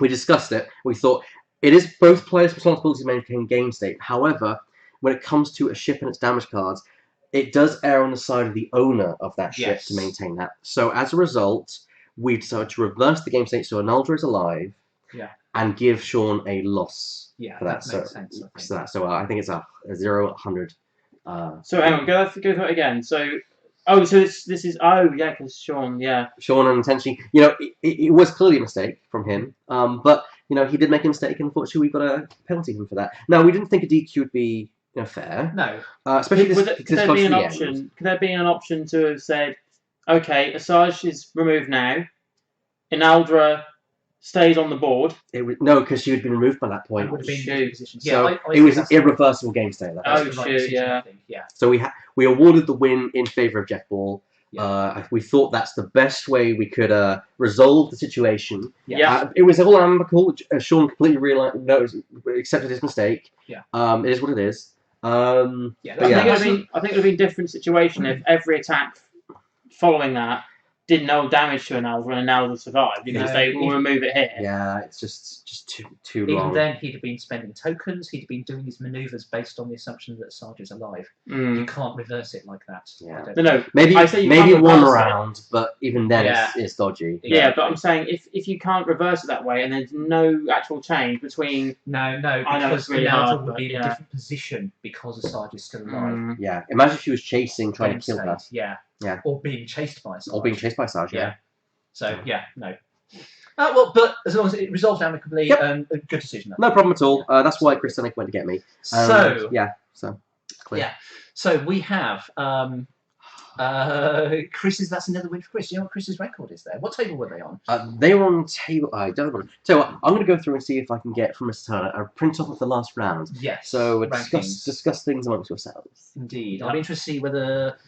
B: We discussed it. We thought it is both players' responsibility to maintain game state. However, when it comes to a ship and its damage cards, it does err on the side of the owner of that ship to maintain that. So as a result, we decided to reverse the game state so Analdra is alive and give Sean a loss for that.
C: Makes sense.
B: So I think it's a 0-100.
A: So hang on, go through it again. So this is because Sean,
B: Sean unintentionally, it was clearly a mistake from him, but he did make a mistake, and unfortunately we got a penalty for that. Now we didn't think a DQ would be fair.
C: No,
B: especially
A: could there be an option? Could there be an option to have said, okay, Asajj is removed now, Inaldra stays on the board?
B: No, because she had been removed by that point.
C: It would have been in position.
B: So it was an irreversible game state. So we awarded the win in favour of Jeff Ball. Yeah. We thought that's the best way we could resolve the situation. It was all amicable. Sean completely accepted his mistake. It is what it is. I think
A: it would have been a different situation if every attack following that did no damage to Analdra and Analdra survived because they will remove it here.
B: Yeah, it's just too long.
C: Even then, he'd have been spending tokens. He'd have been doing his manoeuvres based on the assumption that Sarge is alive. You can't reverse it like that.
B: Yeah.
A: No,
B: maybe one round, but even then it's dodgy.
A: Yeah, but I'm saying if you can't reverse it that way and there's no actual change between...
C: No, because Analdra would be in a different position because Sarge is still alive.
B: Yeah, imagine if she was chasing, trying to kill her.
C: Yeah. Or being chased by Sarge.
B: Yeah.
C: So, no. But as long as it resolved amicably, a good decision.
B: No problem at all. That's why Chris Sonic went to get me. So clear.
C: So we have Chris's. That's another win for Chris. Do you know what Chris's record is there? What table were they on?
B: They were on table. I don't know. So I'm going to go through and see if I can get from Mr. Turner a print off of the last round.
C: Yes.
B: So discuss things amongst yourselves.
C: Indeed. I'll be interested to see whether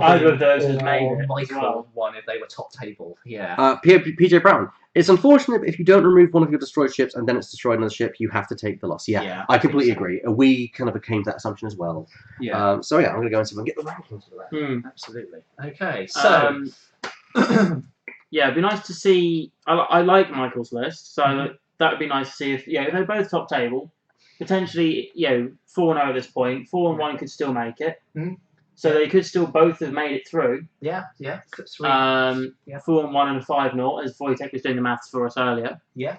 A: either of those has made it
C: Michael won if they were top table. Yeah.
B: PJ Brown. It's unfortunate if you don't remove one of your destroyed ships and then it's destroyed another ship, you have to take the loss. Yeah, I completely agree. We kind of came to that assumption as well.
C: Yeah.
B: I'm going to go and see if I can get the rankings for that.
C: Absolutely. Okay. So.
A: It'd be nice to see. I like Michael's list, so that would be nice to see if if they're both top table, potentially 4-0 at this point. 4-1 could still make it. So they could still both have made it through.
C: Yeah.
A: 4-1 and a 5-0, as Wojtek was doing the maths for us earlier.
C: Yeah.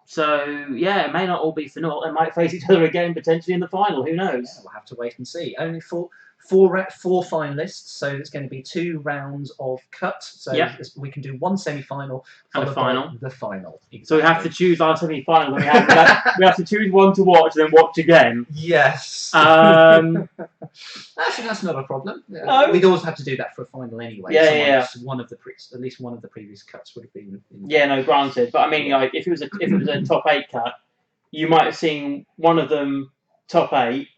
A: So it may not all be for naught. They might face each other again potentially in the final. Who knows?
C: Yeah, we'll have to wait and see. Only four finalists, so it's going to be 2 rounds of cut. So we can do 1 semi-final
A: and a final.
C: The final. Exactly.
A: So we have to choose our semi-final. We have to choose one to watch and then watch again.
C: Yes. Actually, that's not a problem. We'd always have to do that for a final anyway. At least one of the previous cuts would have been.
A: Granted. But I mean, if it was a top 8 cut, you might have seen one of them top 8.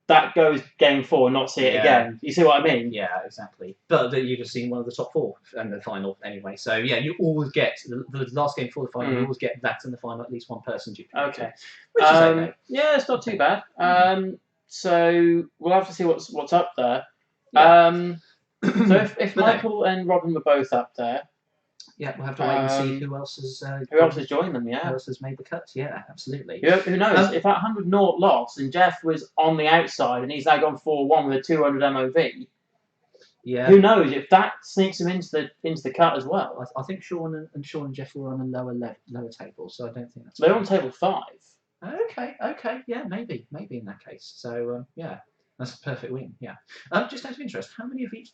A: That goes game 4, not see it again. You see what I mean?
C: Yeah, exactly. But you'd have seen one of the top 4 and the final anyway. So you always get the last game for the final. You always get that in the final. At least one person duplicated.
A: Okay.
C: Which is okay.
A: Yeah, it's not too bad. So we'll have to see what's up there.
C: Yeah.
A: So if Michael and Robin were both up there,
C: Yeah, we'll have to wait and see who else has.
A: Who else has joined them?
C: Who
A: Yeah.
C: else has made the cut? Yeah, absolutely.
A: Who knows? If that 100 naught lost and Jeff was on the outside and he's now gone 4-1 with a 200 MOV.
C: Yeah.
A: Who knows if that sneaks him into the cut as well?
C: I think Sean and Jeff were on a lower table, so I don't think that's.
A: They're on table 5.
C: Okay, yeah, maybe in that case. So yeah, that's a perfect win. Yeah. Just out of interest, how many of each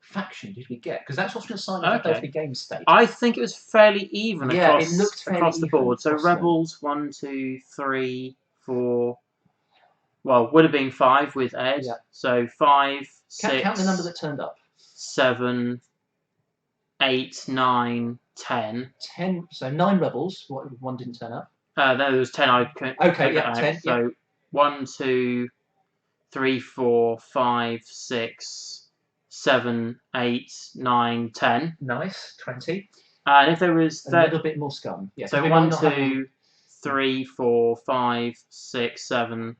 C: faction did we get? Because that's what's going to sign up the game state.
A: I think it was fairly even
C: it looked
A: across the board. So Rebels 1, 2, 3, 4. Well, would have been 5 with Ed.
C: Yeah.
A: So 5, 6.
C: Count the number that turned up.
A: 7, 8, 9, 10.
C: 10. So 9 rebels. One didn't turn up.
A: There was 10. I couldn't.
C: Okay, yeah, 10.
A: So
C: yeah.
A: 1, 2, 3, 4, 5, 6, 7, 8, 9, 10.
C: Nice. 20.
A: And if there was
C: a little bit more scum. Yeah.
A: So 1, 2, 3, 4, 5, 6, 7,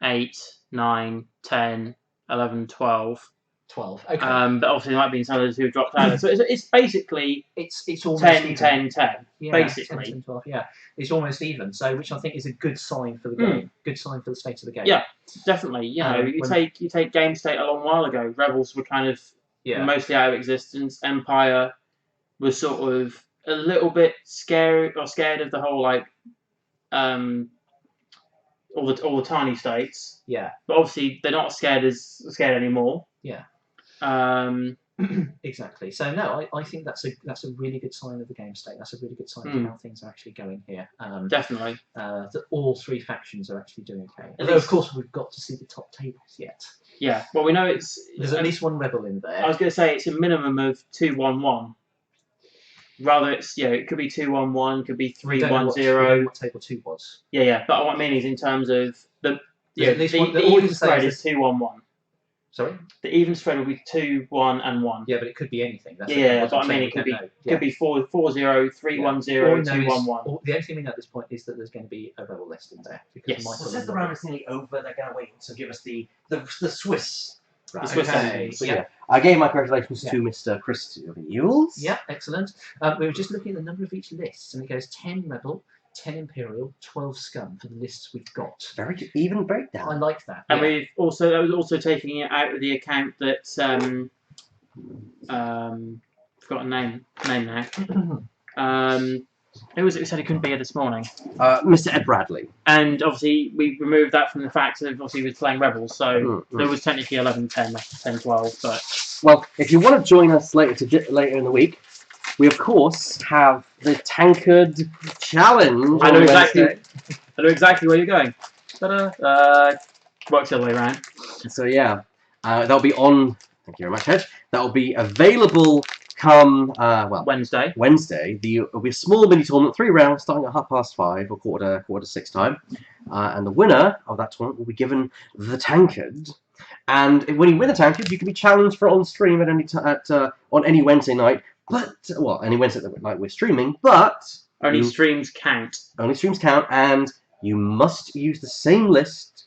A: 8, 9, 10, 11, 12.
C: 12. Okay.
A: But obviously there might be some others who have dropped out. So it's basically
C: it's almost
A: 10,
C: even.
A: 10, 10.
C: Yeah,
A: basically.
C: 10, 10, 12, yeah. It's almost even. So which I think is a good sign for the game. Good sign for the state of the game.
A: Yeah, definitely. You know, you take game state a long while ago. Rebels were kind of mostly out of existence. Empire was sort of a little bit scared of the whole all the tiny states.
C: Yeah.
A: But obviously they're not scared anymore.
C: Yeah. Exactly. So no, I think that's a really good sign of the game state. That's a really good sign of how things are actually going here.
A: Definitely.
C: That all 3 factions are actually doing okay.
A: At
C: Although
A: least,
C: of course we've got to see the top tables yet.
A: Yeah. Well, we know
C: there's at least 1 rebel in there.
A: I was going to say it's a minimum of 2-1-1. Rather, it could be 2-1-1, could be 3-1-0.
C: What table 2 was?
A: Yeah. But what I mean is in terms of the
C: even
A: spread is 2-1-1.
C: Sorry?
A: The even spread will be 2, 1, and 1.
C: Yeah, but it could be anything. That's
A: but I mean, it could be 4-0, 3-1-0, 2-1-1.
C: The only thing we know at this point is that there's going to be a rebel list in there.
B: Yes. Since the round is nearly over, they're going to wait to give us the Swiss.
A: Right. The Swiss
B: enemies. Yeah. I gave my congratulations to Mr. Chris Yules.
C: Yeah, excellent. We were just looking at the number of each list, and it goes 10 rebel, 10 imperial, 12 scum for the lists we've got.
B: Very good, even breakdown.
C: I like that.
A: And that was also taking it out of the account that forgot a name now. Who was it who said he couldn't be here this morning?
B: Mr. Ed Bradley.
A: And obviously we removed that from the fact that obviously he was playing Rebels, so there was technically 11-10, 10-12, but
B: well, if you want to join us later in the week, we of course have the Tankard Challenge.
A: I know exactly where you're going. Works the other way around.
B: So yeah, that'll be on. Thank you very much, Hedge. That'll be available come
A: Wednesday.
B: It'll be a small mini tournament, 3 rounds, starting at 5:30 or quarter to 6 time, and the winner of that tournament will be given the Tankard. And when you win the Tankard, you can be challenged for on stream on any Wednesday night. But any Wednesday night we're streaming, but
A: only streams count.
B: Only streams count, and you must use the same list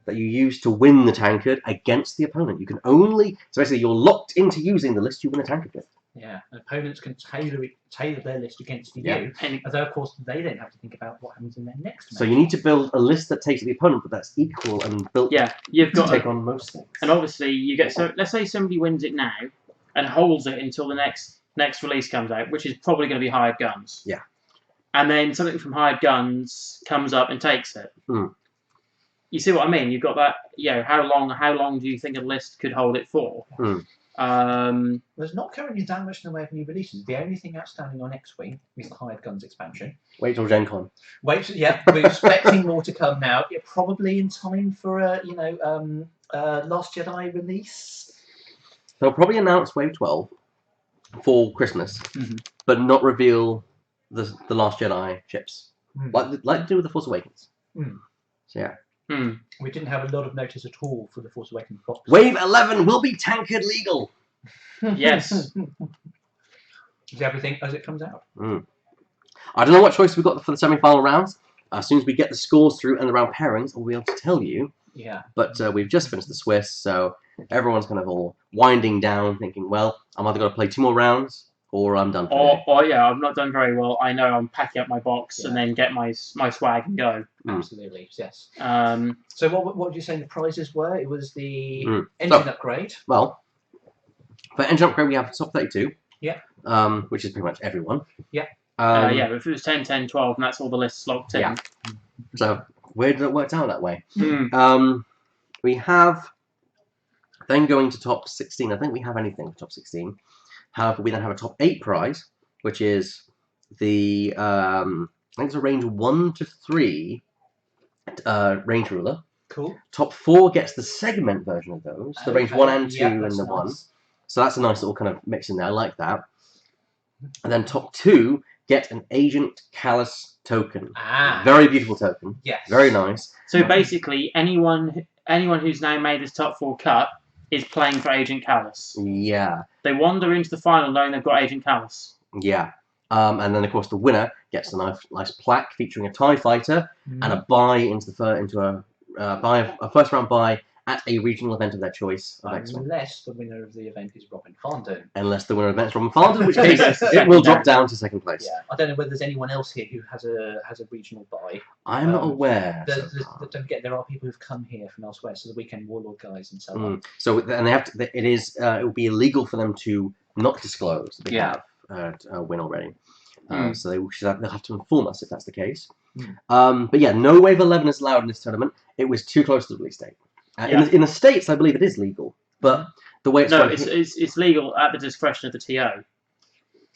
B: that you used to win the Tankard against the opponent. You can only basically you're locked into using the list you win a Tankard with.
C: Yeah, and opponents can tailor their list against you, although of course they don't have to think about what happens in their next match.
B: So you need to build a list that takes the opponent, but that's equal and built.
A: Yeah, you've got
B: to take on most things.
A: And obviously you get let's say somebody wins it now and holds it until the next release comes out, which is probably going to be Hired Guns.
B: Yeah.
A: And then something from Hired Guns comes up and takes it. You see what I mean? You've got that. How long do you think a list could hold it for?
C: There's not currently that much in the way of new releases. The only thing outstanding on X-Wing is the Hired Guns expansion.
B: Wait till Gen Con.
C: We're expecting more to come now. Probably in time for a Last Jedi release.
B: They'll probably announce Wave 12 for Christmas, but not reveal the Last Jedi ships, like to do with the Force Awakens. So yeah.
C: We didn't have a lot of notice at all for the Force Awakens box.
B: Wave 11 will be Tankard legal.
A: Yes.
C: Is everything as it comes out?
B: I don't know what choice we've got for the semi-final rounds. As soon as we get the scores through and the round pairings, we'll be able to tell you.
C: Yeah.
B: But we've just finished the Swiss, so everyone's kind of all winding down, thinking, well, I'm either going to play 2 more rounds or I'm done for the day.
A: Or yeah, I've not done very well. I know I'm packing up my box and then get my swag and go.
C: Absolutely, yes.
A: Um,
C: So what would you say the prizes were? It was the
B: Mm.
C: engine
B: So-
C: upgrade.
B: Well, for engine upgrade, we have top 32.
C: Yeah.
B: Which is pretty much everyone.
C: Yeah.
A: yeah, but if it was 10, 10, 12, and that's all the lists locked in.
B: Yeah. So weird that it worked out that way.
A: Mm.
B: We have then going to top 16. I think we have anything for top 16. However, we then have a top 8 prize, which is the I think it's a range 1 to 3 range ruler.
C: Cool.
B: Top 4 gets the segment version of those, the range 1 and 2
C: Yeah,
B: and
C: that's
B: the 1.
C: nice.
B: So that's a nice little kind of mix in there. I like that. And then top 2 get an Agent Callus token.
C: Ah.
B: Very beautiful token.
C: Yes.
B: Very nice.
A: So basically, anyone who's now made this top 4 cut is playing for Agent Callus.
B: Yeah.
A: They wander into the final knowing they've got Agent Callus.
B: Yeah. And then of course the winner gets a nice plaque featuring a TIE fighter and a buy into a first round buy at a regional event of their choice of X-Men.
C: Unless the winner of the event is Robin Fondon.
B: Unless the winner of the event is Robin Fondon, in which case it will drop down to second place.
C: Yeah, I don't know whether there's anyone else here who has a regional buy.
B: I'm not aware.
C: Don't forget, there are people who've come here from elsewhere, so the Weekend Warlord guys and so on.
B: So and they have to. It will be illegal for them to not disclose that they have a win already. So they'll have to inform us if that's the case. But yeah, no wave 11 is allowed in this tournament. It was too close to the release date. In the States, I believe it is legal, but the way
A: it's legal at the discretion of the TO.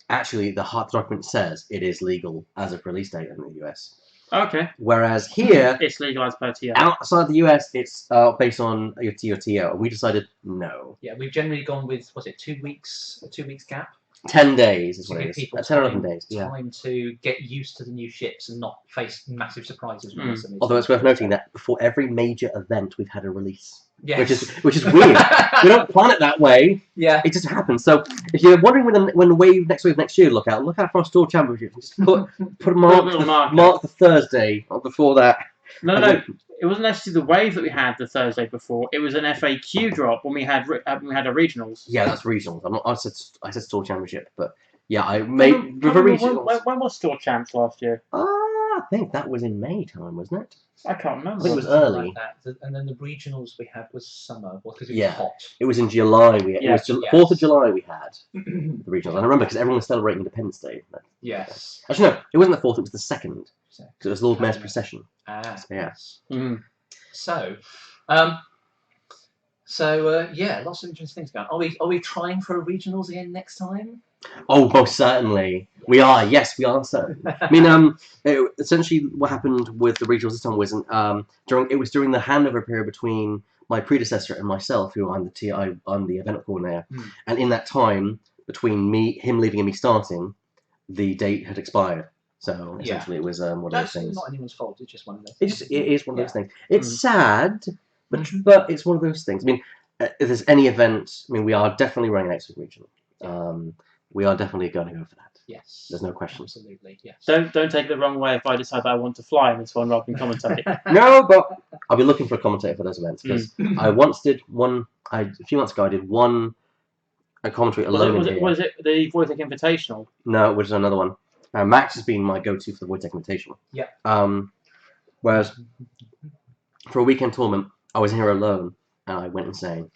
B: Actually, the document says it is legal as of release date in the US.
A: Okay.
B: Whereas here,
A: it's legal as per TO.
B: Outside the US, it's based on your TO, and we decided no.
C: Yeah, we've generally gone with a 2 weeks gap.
B: 10 days is
C: To
B: what it
C: give
B: is.
C: people
B: 10 or 11 days. Yeah.
C: Time to get used to the new ships and not face massive surprises. When
B: Although it's worth noting that before every major event, we've had a release.
C: Yes.
B: Which is weird. We don't plan it that way.
C: Yeah.
B: It just happens. So if you're wondering when the wave next year look out for our store championship. Just put a mark the Thursday before that.
A: No. It wasn't necessarily the wave that we had the Thursday before. It was an FAQ drop when we had our regionals.
B: Yeah, that's regionals. I said store championship, but yeah, I made the regionals.
A: When was store champs last year?
B: I think that was in May time, wasn't it?
A: I can't remember.
B: I think it was early.
C: Like that. And then the regionals we had was summer, because it was hot.
B: It was in July. It was 4th of July we had the regionals. And I remember because everyone was celebrating Independence Day.
C: Yes.
B: Actually, no, it wasn't the 4th. It was the 2nd. Because it was Lord Mayor's procession.
C: Yes. So, lots of interesting things going on. Are we trying for regionals again next time?
B: Oh, most certainly. We are. Yes, we are certain. I mean, essentially what happened with the regionals this time was during the handover period between my predecessor and myself, who I'm the event coordinator, and in that time between him leaving and me starting, the date had expired. So essentially, it was one of those things.
C: That's not anyone's fault. It's just one of those.
B: It is one of those things. It's sad, but it's one of those things. I mean, if there's any event, I mean, we are definitely running an X-Wing regional. We are definitely going to go for that.
C: Yes.
B: There's no question.
C: Absolutely. Yes.
A: Don't take it the wrong way if I decide that I want to fly in this one rather than commentate.
B: No, but I'll be looking for a commentator for those events because I once did one. A few months ago, I did a commentary alone.
A: Was it the Voidtech Invitational?
B: No, it was another one. Max has been my go-to for the Voidtech Invitational.
C: Yeah.
B: Whereas for a weekend tournament, I was here alone and I went insane.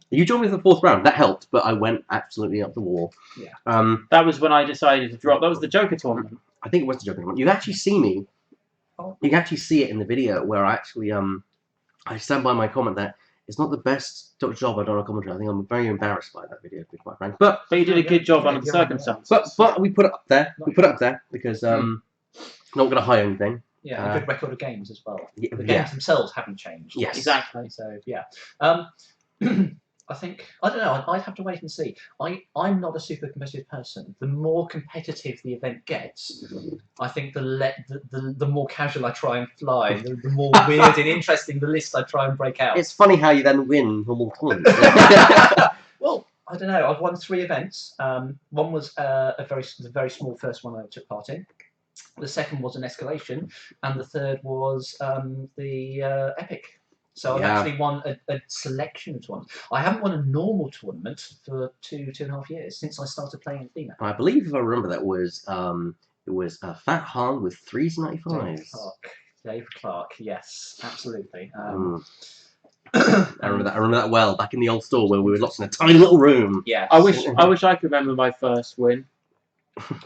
B: You joined me for the 4th round. That helped, but I went absolutely up the wall.
C: Yeah.
A: That was when I decided to drop. That was the Joker tournament.
B: I think it was the Joker tournament. You can actually see me. You can actually see it in the video where I actually I stand by my comment that it's not the best job I've done on commentary. I think I'm very embarrassed by that video, to be quite frank. But
A: you did a good job under the circumstances.
B: But we put it up there. We put it up there because not going to hide anything.
C: Yeah, a good record of games as well. The games themselves haven't changed.
B: Yes,
A: exactly.
C: So yeah, I think I don't know. I'd have to wait and see. I'm not a super competitive person. The more competitive the event gets, I think the more casual I try and fly, the more weird and interesting the list I try and break out.
B: It's funny how you then win normal times.
C: Well, I don't know. I've won 3 events. One was the very small first one I took part in. The second was an escalation, and the third was the epic. So I've
B: Yeah.
C: actually won a selection of tournaments. I haven't won a normal tournament for 2.5 years since I started playing Athena.
B: I believe if I remember that was it was Fat Han with 395s.
C: Dave Clark, yes, absolutely.
B: I remember that. I remember that well. Back in the old store where we were locked in a tiny little room.
C: Yeah.
A: I wish I could remember my first win.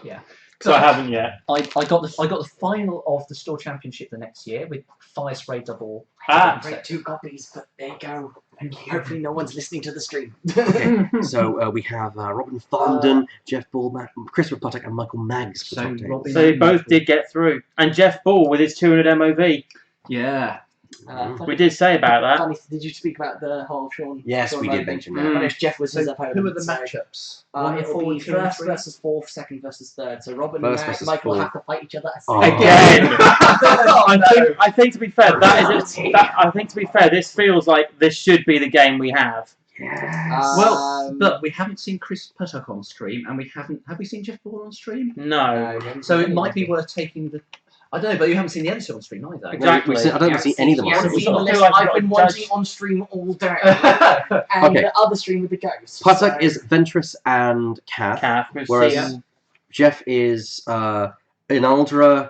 C: Yeah.
A: So I haven't yet.
C: I got the final of the store championship the next year with Fire Spray double.
A: Ah.
D: Great 2 copies, but there you go. Hopefully no one's listening to the stream.
B: Okay, so we have Robin Fondon, Jeff Ball, Christopher Puttock, and Michael Maggs for
C: So
B: top 10.
C: Robin-
A: So they both did get through, and Jeff Ball with his 200 MOV.
C: Yeah.
A: We did say about that.
D: Funny, did you speak about the whole Sean?
B: Yes,
D: Sean
B: we
D: Rogan?
B: did mention
A: Mm.
B: that.
D: Funny if Jeff was his
C: So
D: opponent.
C: who are the
D: so,
C: matchups? One,
D: it'll
C: four,
D: be
C: two, and
D: first
C: three?
D: versus fourth, second versus third. So Robin
B: First
D: and
B: versus
D: Michael
B: fourth.
D: have to fight each other.
B: Oh.
A: Again. I think to be fair, I think to be fair, this feels like this should be the game we have.
C: Well, but we haven't seen Chris Puttock on stream, and have we seen Jeff Ball on stream?
A: No.
C: So it might be worth taking the. I don't know, but you haven't seen the editor on stream either.
A: Exactly.
B: I don't see any of them.
D: You haven't
B: on
D: seen
B: the
D: the
B: list.
D: list
A: feel like
D: I've
A: you've
D: been
A: got to
D: wanting
A: judge.
D: on stream all day. And
B: Okay.
D: the other stream with the ghosts.
B: Puttock
D: so-
B: is Ventress and Cath,
A: Calf, we've
B: whereas
A: seen,
B: Jeff is Inaldra.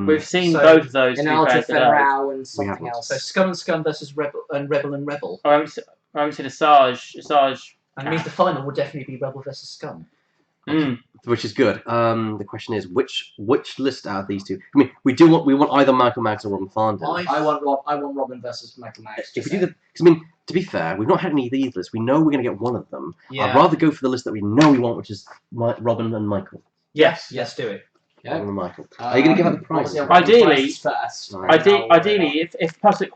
A: we've seen
C: So-
A: both of those.
D: And
A: to be
D: Alta
A: fair, today.
D: Ferrao and something
B: haven't.
D: else.
C: So Scum and Scum versus Rebel and Rebel.
A: I haven't seen a Sarge.
C: And means the final will definitely be Rebel versus Scum.
B: Which is good. The question is which list out of these two? I mean, we want either Michael Maggs or Robin Fondon.
D: I want Robin versus Michael Maggs.
B: If we do the, because I mean, to be fair, we've not had any of these lists. We know we're going to get one of them.
C: Yeah.
B: I'd rather go for the list that we know we want, which is Robin and Michael.
C: Yes, do it.
B: Robin and Michael. Are you going to give out the prizes?
D: Obviously, I'll
A: Ideally-
D: prizes first.
B: Right.
A: Ideally, if Puttock